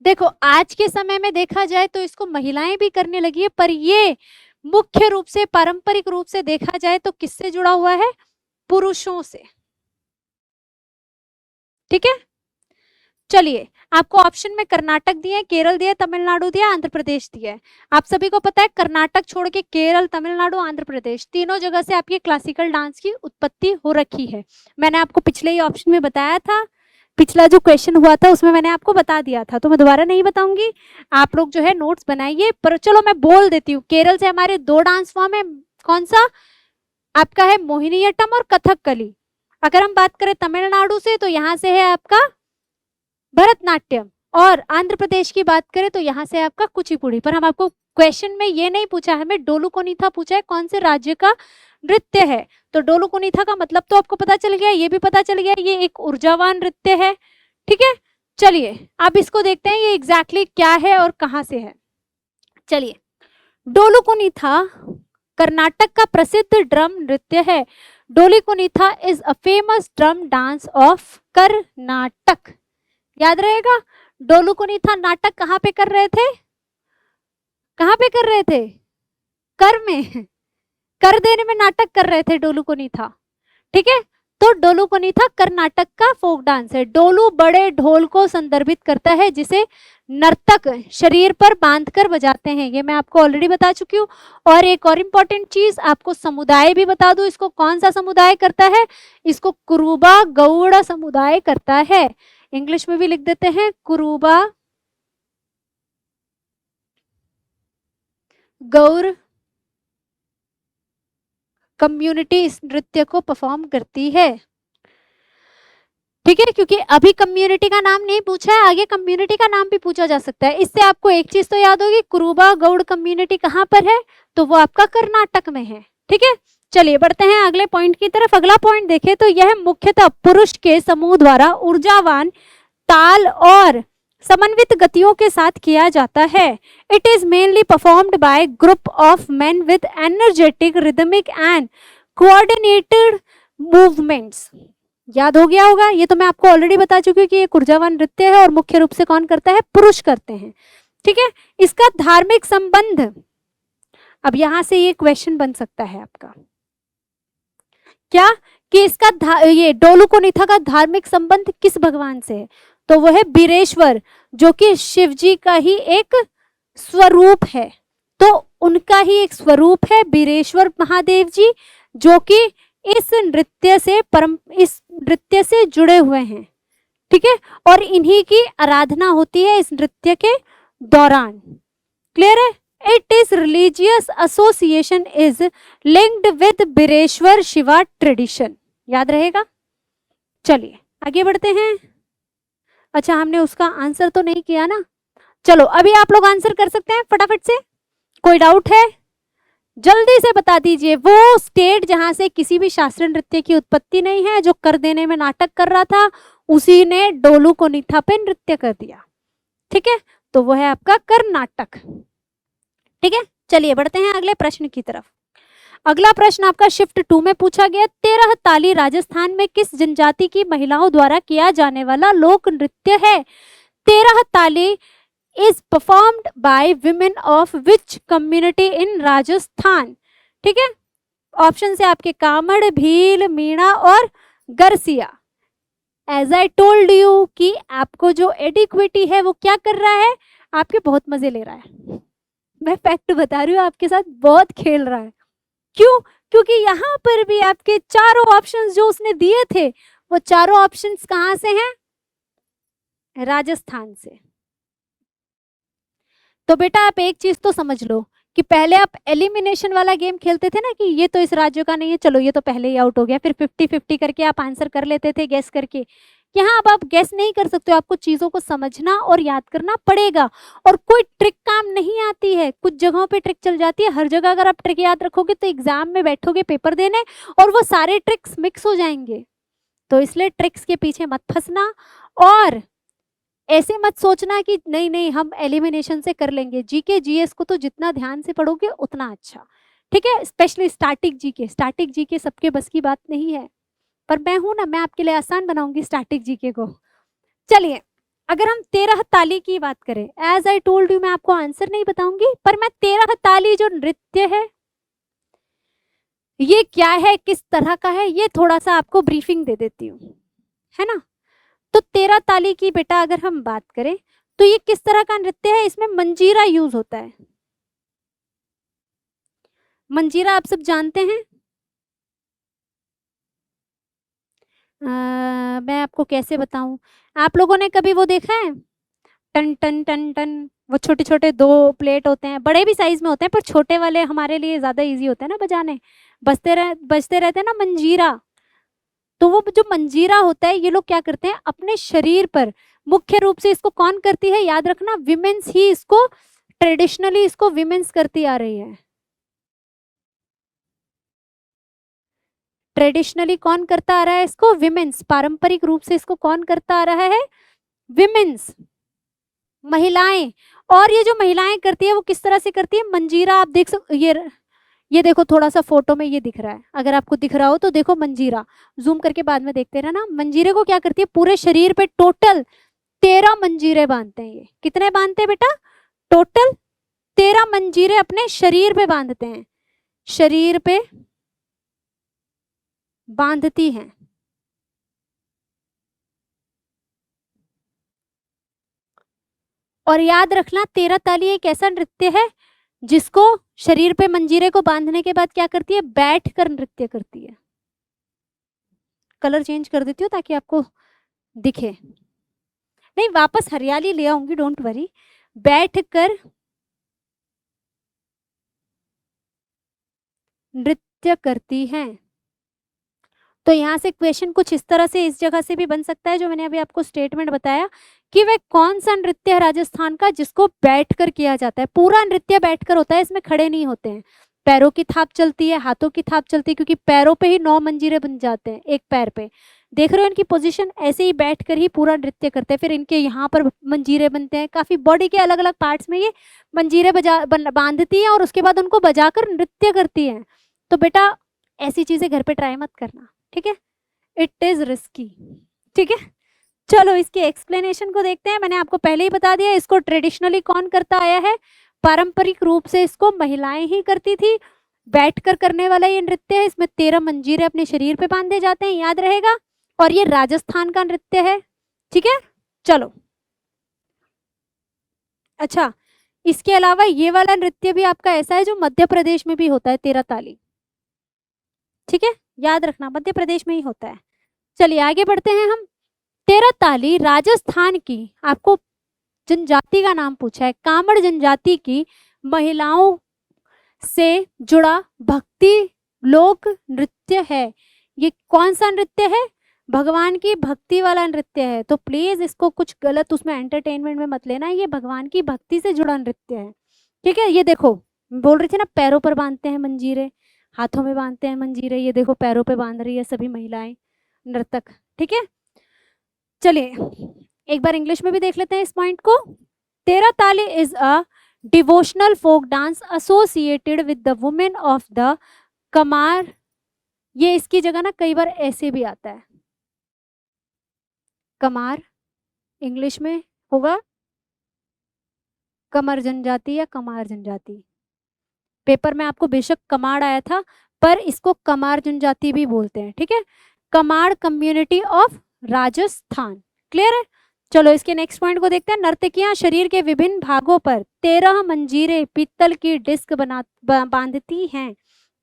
देखो आज के समय में देखा जाए तो इसको महिलाएं भी करने लगी है, पर ये मुख्य रूप से, पारंपरिक रूप से देखा जाए तो किससे जुड़ा हुआ है? पुरुषों से। ठीक है, चलिए आपको ऑप्शन में कर्नाटक दिया, केरल दिया, तमिलनाडु दिया, आंध्र प्रदेश दिया है। आप सभी को पता है कर्नाटक छोड़ के केरल, तमिलनाडु, आंध्र प्रदेश, तीनों जगह से आपकी क्लासिकल डांस की उत्पत्ति हो रखी है। मैंने आपको पिछले ही ऑप्शन में बताया था, पिछला जो क्वेश्चन हुआ था उसमें मैंने आपको बता दिया था, तो मैं दोबारा नहीं बताऊंगी। आप लोग जो है नोट्स बनाइए। पर चलो मैं बोल देती हूँ, केरल से हमारे 2 डांस फॉर्म है। कौन सा? आपका है मोहिनीअट्टम और कथकली। अगर हम बात करें तमिलनाडु से, तो यहाँ से है आपका भरतनाट्यम। और आंध्र प्रदेश की बात करें तो यहाँ से आपका कुचिपुड़ी। पर हम आपको क्वेश्चन में ये नहीं पूछा, हमें डोलू कुनीथा पूछा है कौन से राज्य का नृत्य है। तो डोलू कुनीथा का मतलब तो आपको पता चल गया, ये भी पता चल गया, ये एक ऊर्जावान नृत्य है। ठीक है, चलिए अब इसको देखते हैं ये एग्जैक्टली क्या है और कहाँ से है। चलिए, डोलू कुनीथा कर्नाटक का प्रसिद्ध ड्रम नृत्य है। Dollu Kunitha is a famous drum dance of Karnataka. याद रहेगा, डोलू कुनीथा नाटक कहाँ पे कर रहे थे? कहाँ पे कर रहे थे? कर में, कर देने में नाटक कर रहे थे डोलू कुनीथा। ठीक है, तो डोलू कुनीथा कर्नाटक का फोक डांस है। डोलू बड़े ढोल को संदर्भित करता है जिसे नर्तक शरीर पर बांधकर बजाते हैं, ये मैं आपको ऑलरेडी बता चुकी हूँ। और एक और इम्पोर्टेंट चीज आपको समुदाय भी बता दूं, इसको कौन सा समुदाय करता है? इसको कुरुबा गौड़ समुदाय करता है। इंग्लिश में भी लिख देते हैं, कुरुबा गौड़ कम्युनिटी इस नृत्य को परफॉर्म करती है। ठीक है, क्योंकि अभी कम्युनिटी का नाम नहीं पूछा है, आगे कम्युनिटी का नाम भी पूछा जा सकता है। इससे आपको एक चीज तो याद होगी, कुरुबा गौड़ कम्युनिटी कहाँ पर है? तो वो आपका कर्नाटक में है। ठीक है, चलिए बढ़ते हैं अगले पॉइंट की तरफ। अगला पॉइंट देखें तो यह मुख्यतः पुरुष के समूह द्वारा ऊर्जावान ताल और समन्वित गतियों के साथ किया जाता है। It is mainly performed by group of main with energetic rhythmic and coordinated movements. याद हो गया होगा, ये तो मैं आपको ऑलरेडी बता चुकी हूँ कि ये ऊर्जावान नृत्य है और मुख्य रूप से कौन करता है? पुरुष करते हैं। ठीक है, इसका धार्मिक संबंध, अब यहां से ये क्वेश्चन बन सकता है आपका, क्या कि इसका ये डोलू कुनीथा का धार्मिक संबंध किस भगवान से है? तो वो है बीरेश्वर, जो कि शिव जी का ही एक स्वरूप है। तो उनका ही एक स्वरूप है बीरेश्वर महादेव जी, जो कि इस नृत्य से जुड़े हुए हैं। ठीक है, और इन्हीं की आराधना होती है इस नृत्य के दौरान। क्लियर है? It is religious association is linked with Bireshwar Shiva tradition. याद रहेगा। चलिए आगे बढ़ते हैं। अच्छा, हमने उसका आंसर तो नहीं किया ना। चलो अभी आप लोग आंसर कर सकते हैं फटाफट से। कोई डाउट है? जल्दी से बता दीजिए। वो स्टेट जहां से किसी भी शास्त्रीय नृत्य की उत्पत्ति नहीं है, जो कर देने में नाटक कर रहा था, उसी ने डोलू कुनीथा पे नृत्य कर दिया। ठीक है, तो वो है आपका कर्नाटक। ठीक है, चलिए बढ़ते हैं अगले प्रश्न की तरफ। अगला प्रश्न आपका शिफ्ट 2 में पूछा गया। 13 ताली राजस्थान में किस जनजाति की महिलाओं द्वारा किया जाने वाला लोक नृत्य है? 13 ताली is performed by women of which community in Rajasthan? ठीक है, ऑप्शन से आपके कामड़, भील, मीणा और Garasia. As I told you कि आपको जो एडिक्विटी है वो क्या कर रहा है? आपके बहुत मजे ले रहा है। मैं फैक्ट बता रही हूँ, आपके साथ बहुत खेल रहा है। क्यों? क्योंकि यहाँ पर भी आपके चारों ऑप्शंस जो उसने दिए थे, वो चारों ऑप्शंस कहाँ से हैं? राजस्थान से। तो बेटा आप एक चीज तो समझ लो कि पहले आप एलिमिनेशन वाला गेम खेलते थे ना, कि ये तो इस राज्य का नहीं है, चलो ये तो पहले ही आउट हो गया, फिर 50-50 करके आप आंसर कर लेते थे गेस करके। यहाँ अब आप गेस नहीं कर सकते हो, आपको चीजों को समझना और याद करना पड़ेगा। और कोई ट्रिक काम नहीं आती है, कुछ जगहों पे ट्रिक चल जाती है। हर जगह अगर आप ट्रिक याद रखोगे तो एग्जाम में बैठोगे पेपर देने और वो सारे ट्रिक्स मिक्स हो जाएंगे। तो इसलिए ट्रिक्स के पीछे मत फंसना और ऐसे मत सोचना कि नहीं नहीं हम एलिमिनेशन से कर लेंगे। जीके जीएस को तो जितना ध्यान से पढ़ोगे उतना अच्छा। ठीक है, स्पेशली स्टैटिक जीके सबके बस की बात नहीं है, पर मैं हूं ना, मैं आपके लिए आसान बनाऊंगी स्टैटिक जीके को। चलिए, अगर हम 13 ताली की बात करें, एज आई टोल्ड यू मैं आपको आंसर नहीं बताऊंगी, पर मैं 13 ताली जो नृत्य है ये क्या है, किस तरह का है, ये थोड़ा सा आपको ब्रीफिंग दे देती हूँ, है ना। तो 13 ताली की बेटा अगर हम बात करें तो ये किस तरह का नृत्य है? इसमें मंजीरा यूज होता है। मंजीरा आप सब जानते हैं। मैं आपको कैसे बताऊं, आप लोगों ने कभी वो देखा है टन टन टन टन, वो छोटे छोटे 2 प्लेट होते हैं, बड़े भी साइज में होते हैं, पर छोटे वाले हमारे लिए ज्यादा इजी होते हैं ना बजाने, बजते रहते हैं ना मंजीरा। तो वो जो मंजीरा होता है, ये लोग क्या करते हैं अपने शरीर पर, मुख्य रूप से इसको कौन करती है याद रखना, विमेंस ही इसको ट्रेडिशनली इसको विमेंस करती आ रही है। ट्रेडिशनली कौन करता आ रहा है इसको? विमेंस। पारंपरिक रूप से इसको कौन करता आ रहा है? विमेंस, महिलाएं। और ये जो महिलाएं करती है वो किस तरह से करती है? मंजीरा आप देख सकते, ये देखो थोड़ा सा फोटो में ये दिख रहा है, अगर आपको दिख रहा हो तो देखो मंजीरा, जूम करके बाद में देखते रहना। मंजीरे को क्या करती है? पूरे शरीर पे टोटल 13 मंजीरे बांधते हैं। ये कितने बांधते हैं बेटा? टोटल 13 मंजीरे अपने शरीर पे बांधते हैं, शरीर पे बांधती हैं। और याद रखना 13 ताली एक ऐसा नृत्य है जिसको शरीर पे मंजीरे को बांधने के बाद क्या करती है? बैठ कर नृत्य करती है। कलर चेंज कर देती हूँ ताकि आपको दिखे। नहीं, वापस हरियाली ले आऊंगी, डोंट वरी। बैठ कर नृत्य करती हैं। तो यहाँ से क्वेश्चन कुछ इस तरह से इस जगह से भी बन सकता है जो मैंने अभी आपको स्टेटमेंट बताया कि वह कौन सा नृत्य है राजस्थान का जिसको बैठकर किया जाता है। पूरा नृत्य बैठकर होता है, इसमें खड़े नहीं होते हैं। पैरों की थाप चलती है, हाथों की थाप चलती है, क्योंकि पैरों पे ही 9 मंजीरे बन जाते हैं एक पैर पे। देख रहे हो इनकी पोजीशन, ऐसे ही बैठकर ही पूरा नृत्य करते हैं। फिर इनके यहाँ पर मंजीरे बनते हैं, काफी बॉडी के अलग अलग पार्ट्स में ये मंजीरे बांधती है और उसके बाद उनको बजाकर नृत्य करती है। तो बेटा ऐसी चीजें घर पे ट्राई मत करना, ठीक है? इट इज रिस्की, ठीक है? चलो इसके एक्सप्लेनेशन को देखते हैं। मैंने आपको पहले ही बता दिया, इसको ट्रेडिशनली कौन करता आया है? पारंपरिक रूप से इसको महिलाएं ही करती थी। बैठकर करने वाला ये नृत्य है, इसमें 13 मंजीरे अपने शरीर पे बांधे जाते हैं, याद रहेगा। और ये राजस्थान का नृत्य है, ठीक है? चलो अच्छा, इसके अलावा ये वाला नृत्य भी आपका ऐसा है जो मध्य प्रदेश में भी होता है, 13 ताली, ठीक है? याद रखना मध्य प्रदेश में ही होता है। चलिए आगे बढ़ते हैं हम। 13 ताली राजस्थान की, आपको जनजाति का नाम पूछा है, कामड़ जनजाति की महिलाओं से जुड़ा भक्ति लोक नृत्य है। ये कौन सा नृत्य है? भगवान की भक्ति वाला नृत्य है। तो प्लीज इसको कुछ गलत उसमें एंटरटेनमेंट में मत लेना, ये भगवान की भक्ति से जुड़ा नृत्य है, ठीक है? ये देखो बोल रही थी ना, पैरों पर बांधते हैं मंजीरे, हाथों में बांधते हैं मंजीरे, ये देखो पैरों पे बांध रही है सभी महिलाएं नर्तक, ठीक है? चलिए एक बार इंग्लिश में भी देख लेते हैं इस पॉइंट को। 13 Tali is a devotional folk dance associated with the women of the Kamar. ये इसकी जगह ना कई बार ऐसे भी आता है, कमार इंग्लिश में होगा कमर जनजाति या कमार जनजाति। पेपर में आपको बेशक कमाड़ आया था, पर इसको कमार जनजाति भी बोलते हैं, ठीक है? कमाड़ कम्युनिटी ऑफ राजस्थान, क्लियर है? चलो इसके नेक्स्ट पॉइंट को देखते हैं। नर्तकियां शरीर के विभिन्न भागों पर 13 मंजीरे पीतल की डिस्क बांधती हैं।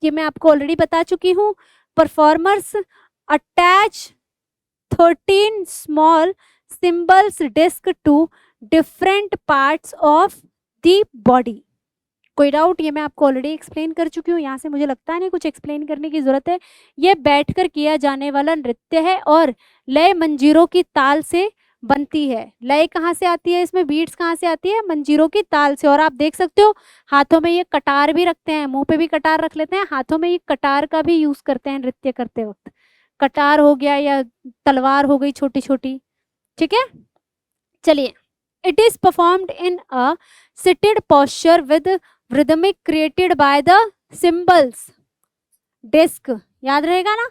ये मैं आपको ऑलरेडी बता चुकी हूँ। Performers attach 13 small cymbals disc to different parts of the body. कोई डाउट? ये मैं आपको ऑलरेडी एक्सप्लेन कर चुकी हूँ, यहाँ से मुझे लगता है नहीं कुछ एक्सप्लेन करने की जरूरत है। ये बैठकर किया जाने वाला नृत्य है और लय मंजीरों की ताल से बनती है। लय कहाँ से आती है इसमें? बीट्स कहाँ से आती है? मंजीरों की ताल से। और आप देख सकते हो हाथों में ये कटार भी रखते हैं, मुंह पे भी कटार रख लेते हैं, हाथों में ये कटार का भी यूज करते हैं नृत्य करते वक्त। कटार हो गया या तलवार हो गई छोटी छोटी, ठीक है? चलिए, it is performed in a seated posture with rhythmic created by the symbols disc, याद रहेगा ना?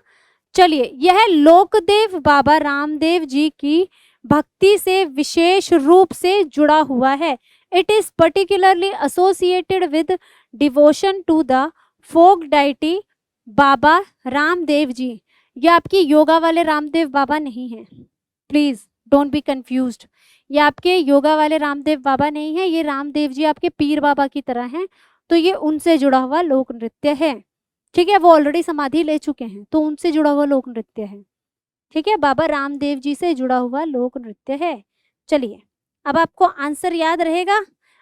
चलिए, यह लोकदेव बाबा रामदेव जी की भक्ति से विशेष रूप से जुड़ा हुआ है। It is particularly associated with devotion to the folk deity Baba Ramdev ji. ये आपकी योगा वाले रामदेव बाबा नहीं है, प्लीज डोंट बी कंफ्यूज्ड। ये आपके योगा वाले रामदेव बाबा नहीं है, ये रामदेव जी आपके पीर बाबा की तरह हैं। तो ये उनसे जुड़ा हुआ लोक नृत्य है, ठीक है? वो ऑलरेडी समाधि ले चुके हैं, तो उनसे जुड़ा हुआ लोक नृत्य है, ठीक है? बाबा रामदेव जी से जुड़ा हुआ लोक नृत्य है। चलिए, अब आपको आंसर याद रहेगा।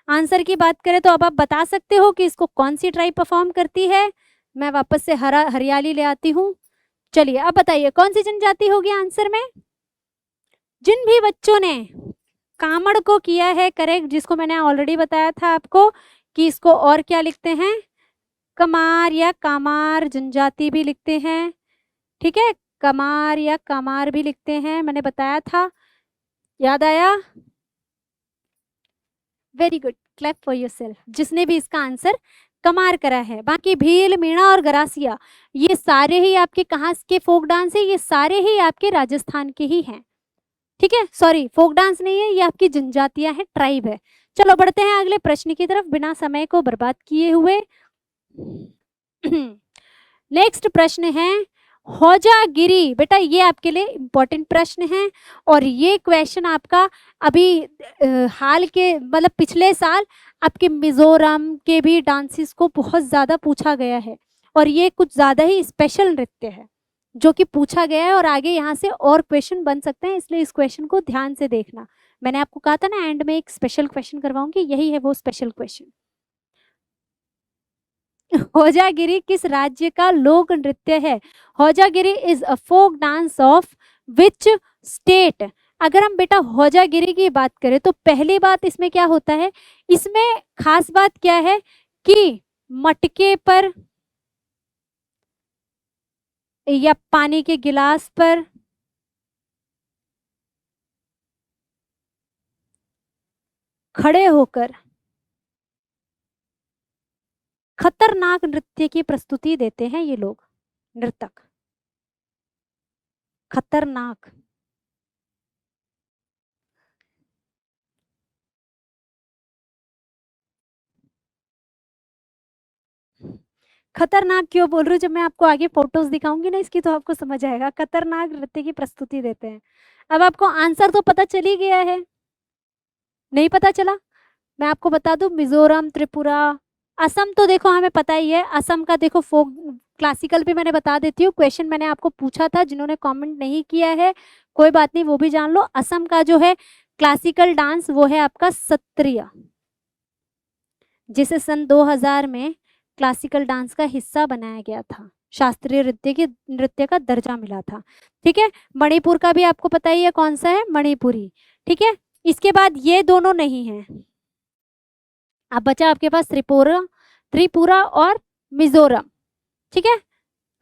आंसर की बात करें तो अब आप बता सकते हो कि इसको कौन सी ट्राइब परफॉर्म करती है। मैं वापस से हरियाली ले आती हूँ। चलिए अब बताइए कौन सी जनजाति होगी आंसर में? जिन भी बच्चों ने कामड़ को किया है करेक्ट, जिसको मैंने ऑलरेडी बताया था आपको कि इसको और क्या लिखते हैं, कमार या कामार जनजाति भी लिखते हैं, ठीक है? कमार या कामार भी लिखते हैं, मैंने बताया था, याद आया? Very good, clap for yourself जिसने भी इसका आंसर कमार करा है। बाकी भील, मीणा और गरासिया ये सारे ही आपके कहाँ के फोक डांस है? ये सारे ही आपके राजस्थान के ही हैं, ठीक है, सॉरी फोक डांस नहीं है, ये आपकी जनजातियां हैं, ट्राइब है। चलो बढ़ते हैं अगले प्रश्न की तरफ बिना समय को बर्बाद किए हुए। नेक्स्ट प्रश्न है होजागिरी। बेटा ये आपके लिए इंपॉर्टेंट प्रश्न है और ये क्वेश्चन आपका अभी हाल के मतलब पिछले साल आपके मिजोरम के भी डांसेस को बहुत ज्यादा पूछा गया है और ये कुछ ज्यादा ही स्पेशल नृत्य है जो कि पूछा गया है और आगे यहाँ से और क्वेश्चन बन सकते हैं, इसलिए इस क्वेश्चन को ध्यान से देखना। मैंने आपको कहा था ना एंड में एक स्पेशल क्वेश्चन करवाऊंगी, यही है वो स्पेशल क्वेश्चन। होजागिरी किस राज्य का लोक नृत्य है? Hojagiri is a folk dance of which state? अगर हम बेटा होजागिरी की बात करें तो पहली बात इसमें क्या होता है, इसमें खास बात क्या है कि मटके पर या पानी के गिलास पर खड़े होकर खतरनाक नृत्य की प्रस्तुति देते हैं ये लोग नर्तक। खतरनाक, खतरनाक क्यों बोल रही हूँ, जब मैं आपको आगे फोटोज दिखाऊंगी ना इसकी तो आपको समझ आएगा। खतरनाक नृत्य की प्रस्तुति देते हैं। अब आपको आंसर तो पता चल ही गया है, नहीं पता चला? मैं आपको बता दूं, मिजोरम, त्रिपुरा, असम तो देखो हमें पता ही है। असम का देखो फोक क्लासिकल भी मैंने बता देती हूँ, क्वेश्चन मैंने आपको पूछा था, जिन्होंने कमेंट नहीं किया है कोई बात नहीं, वो भी जान लो। असम का जो है क्लासिकल डांस वो है आपका सत्रिया, जिसे सन 2000 में क्लासिकल डांस का हिस्सा बनाया गया था, शास्त्रीय नृत्य का दर्जा मिला था। ठीक है, मणिपुर का भी आपको पता ही है कौन सा है, मणिपुरी। ठीक है, इसके बाद ये दोनों नहीं है, अब बचा आपके पास त्रिपुरा और मिजोरम। ठीक है,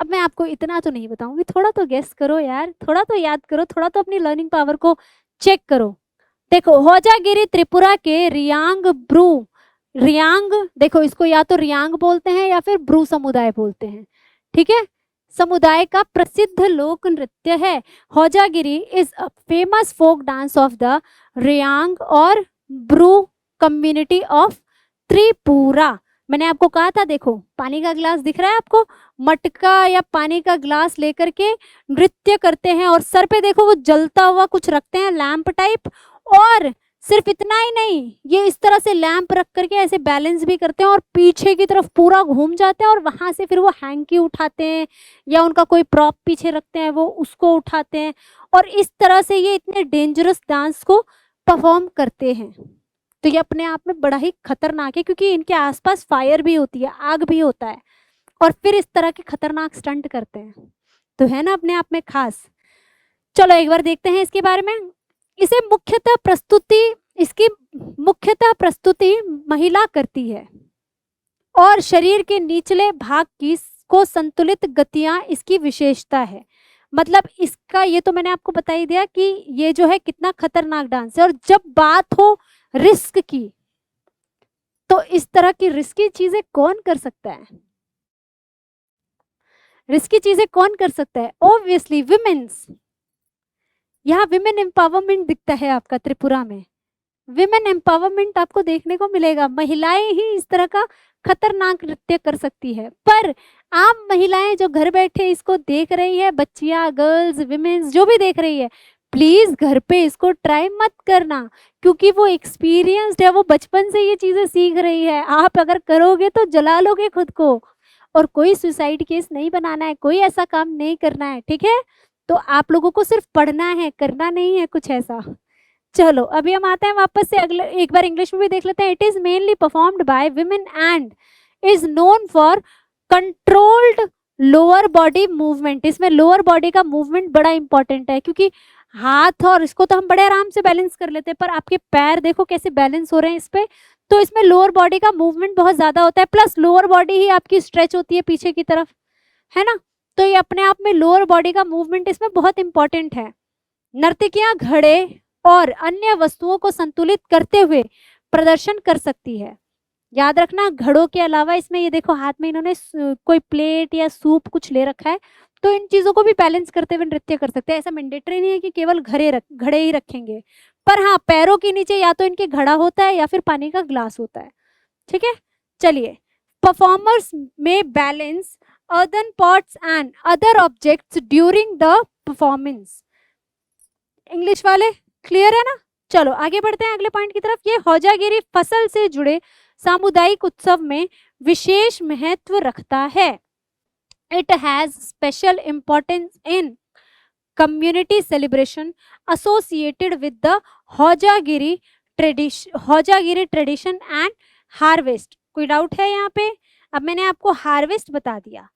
अब मैं आपको इतना तो नहीं बताऊंगी, थोड़ा तो गेस करो यार, थोड़ा तो याद करो, थोड़ा तो अपनी लर्निंग पावर को चेक करो। देखो होजागिरी त्रिपुरा के रियांग, देखो इसको या तो रियांग बोलते हैं या फिर ब्रू समुदाय बोलते हैं। ठीक है, समुदाय का प्रसिद्ध लोक नृत्य है। Hojagiri is a famous folk dance of the Reang और ब्रू कम्युनिटी ऑफ त्रिपुरा। मैंने आपको कहा था, देखो पानी का गिलास दिख रहा है आपको, मटका या पानी का गिलास लेकर के नृत्य करते हैं और सर पे देखो वो जलता हुआ कुछ रखते हैं, लैंप टाइप। और सिर्फ इतना ही नहीं, ये इस तरह से लैंप रख करके ऐसे बैलेंस भी करते हैं और पीछे की तरफ पूरा घूम जाते हैं और वहां से फिर वो हैंकी उठाते हैं या उनका कोई प्रॉप पीछे रखते हैं वो उसको उठाते हैं और इस तरह से ये इतने डेंजरस डांस को परफॉर्म करते हैं। तो ये अपने आप में बड़ा ही खतरनाक है क्योंकि इनके आसपास फायर भी होती है, आग भी होता है और फिर इस तरह के खतरनाक स्टंट करते हैं, तो है ना अपने आप में खास। चलो एक बार देखते हैं इसके बारे में। इसकी मुख्यतः प्रस्तुति महिला करती है और शरीर के निचले भाग की को संतुलित गतियां इसकी विशेषता है। मतलब इसका ये तो मैंने आपको बता ही दिया कि ये जो है कितना खतरनाक डांस है। और जब बात हो रिस्क की, तो इस तरह की रिस्की चीजें कौन कर सकता है? रिस्की चीजें कौन कर सकता है? Obviously women's. यहाँ विमेन एम्पावरमेंट दिखता है आपका त्रिपुरा में, विमेन एम्पावरमेंट आपको देखने को मिलेगा। महिलाएं ही इस तरह का खतरनाक नृत्य कर सकती है। पर आम महिलाएं जो घर बैठे इसको देख रही है, बच्चियां, गर्ल्स, विमेन्स जो भी देख रही है, प्लीज घर पे इसको ट्राई मत करना क्योंकि वो एक्सपीरियंस्ड है, वो बचपन से ये चीजें सीख रही है। आप अगर करोगे तो जला लोगे खुद को। और कोई सुसाइड केस नहीं बनाना है, कोई ऐसा काम नहीं करना है। ठीक है, तो आप लोगों को सिर्फ पढ़ना है, करना नहीं है कुछ ऐसा। चलो अभी हम आते हैं वापस से, अगले एक बार इंग्लिश में भी देख लेते हैं। It is mainly performed by women and is known for controlled lower body movement. इसमें लोअर बॉडी का मूवमेंट बड़ा इंपॉर्टेंट है क्योंकि हाथ और इसको तो हम बड़े आराम से बैलेंस कर लेते हैं, पर आपके पैर देखो कैसे बैलेंस हो रहे हैं इस पे, तो इसमें लोअर बॉडी का मूवमेंट बहुत ज्यादा होता है। प्लस लोअर बॉडी ही आपकी स्ट्रेच होती है पीछे की तरफ, है ना, तो ये अपने आप में लोअर बॉडी का मूवमेंट इसमें बहुत इंपॉर्टेंट है। नर्तकियां घड़े और अन्य वस्तुओं को संतुलित करते हुए प्रदर्शन कर सकती है। याद रखना, घड़ों के अलावा इसमें ये देखो हाथ में इन्होंने कोई प्लेट या सूप कुछ ले रखा है, तो इन चीजों को भी बैलेंस करते हुए नृत्य कर सकते हैं। ऐसा मैंडेटरी नहीं है कि केवल घड़े ही रखेंगे, पर हाँ पैरों के नीचे या तो इनके घड़ा होता है या फिर पानी का ग्लास होता है। ठीक है, चलिए। परफॉर्मर्स में balance earthen pots and other objects during the performance। English वाले क्लियर है ना? चलो आगे बढ़ते हैं अगले पॉइंट की तरफ। ये हौजागिरी फसल से जुड़े सामुदायिक उत्सव में विशेष महत्व रखता है। It has special importance in community celebration associated with the Haujagiri tradition and harvest. कोई डाउट है यहाँ पे? अब मैंने आपको हार्वेस्ट बता दिया,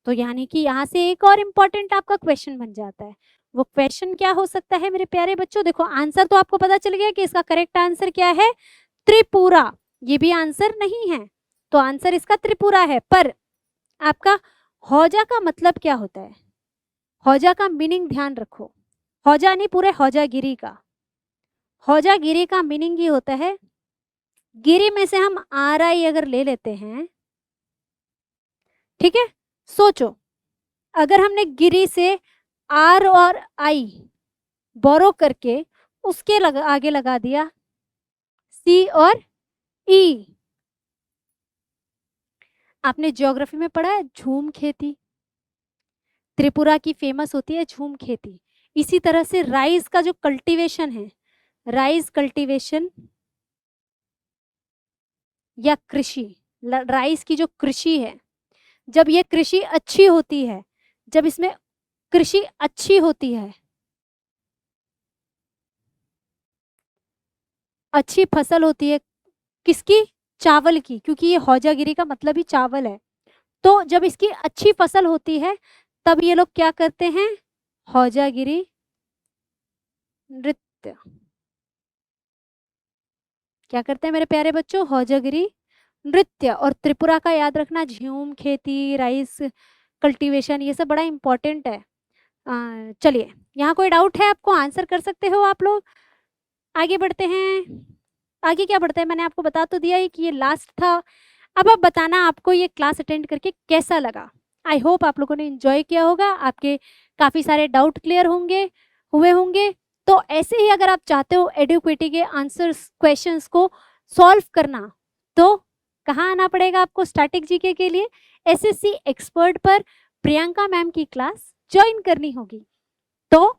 तो यानी कि यहाँ से एक और इम्पोर्टेंट आपका क्वेश्चन बन जाता है। वो क्वेश्चन क्या हो सकता है मेरे प्यारे बच्चों? देखो आंसर तो आपको पता चल गया कि इसका करेक्ट आंसर क्या है, त्रिपुरा। ये भी आंसर नहीं है, तो आंसर इसका त्रिपुरा है। पर आपका हौजा का मतलब क्या होता है? हौजा का मीनिंग ध्यान रखो, हौजा नहीं, पूरे हौजागिरी का। हौजागिरी का मीनिंग ये होता है, गिरी में से हम RI अगर ले लेते हैं, ठीक है, सोचो अगर हमने गिरी से R और I बोरो करके उसके आगे लगा दिया C और E। आपने ज्योग्राफी में पढ़ा है झूम खेती, त्रिपुरा की फेमस होती है झूम खेती। इसी तरह से राइस का जो कल्टीवेशन है, राइस कल्टीवेशन या कृषि, राइस की जो कृषि है, जब ये कृषि अच्छी होती है, जब इसमें कृषि अच्छी होती है, अच्छी फसल होती है, किसकी? चावल की, क्योंकि ये हौजागिरी का मतलब ही चावल है। तो जब इसकी अच्छी फसल होती है तब ये लोग क्या करते हैं? हौजागिरी नृत्य। क्या करते हैं मेरे प्यारे बच्चों? हौजागिरी नृत्य। और त्रिपुरा का याद रखना, झूम खेती, राइस कल्टीवेशन, ये सब बड़ा इंपॉर्टेंट है। चलिए, यहाँ कोई डाउट है आपको? आंसर कर सकते हो आप लोग। आगे बढ़ते हैं। आगे क्या बढ़ते हैं, मैंने आपको बता तो दिया है कि ये लास्ट था। अब आप बताना आपको ये क्लास अटेंड करके कैसा लगा। आई होप आप लोगों ने एंजॉय किया होगा, आपके काफ़ी सारे डाउट क्लियर हुए होंगे। तो ऐसे ही अगर आप चाहते हो एडुक्विटी के आंसर्स क्वेश्चंस को सॉल्व करना, तो कहाँ आना पड़ेगा आपको स्टैटिक जीके के लिए? SSC एक्सपर्ट पर प्रियंका मैम की क्लास ज्वाइन करनी होगी। तो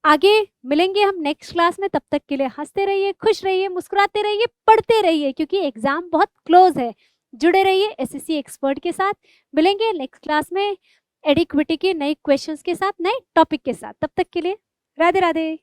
आगे मिलेंगे हम नेक्स्ट क्लास में, तब तक के लिए हंसते रहिए, खुश रहिए, मुस्कुराते रहिए, पढ़ते रहिए, क्योंकि एग्जाम बहुत क्लोज है। जुड़े रहिए SSC एक्सपर्ट के साथ। मिलेंगे नेक्स्ट क्लास में एडिक्विटी के नए क्वेश्चंस के साथ, नए टॉपिक के साथ। तब तक के लिए राधे राधे।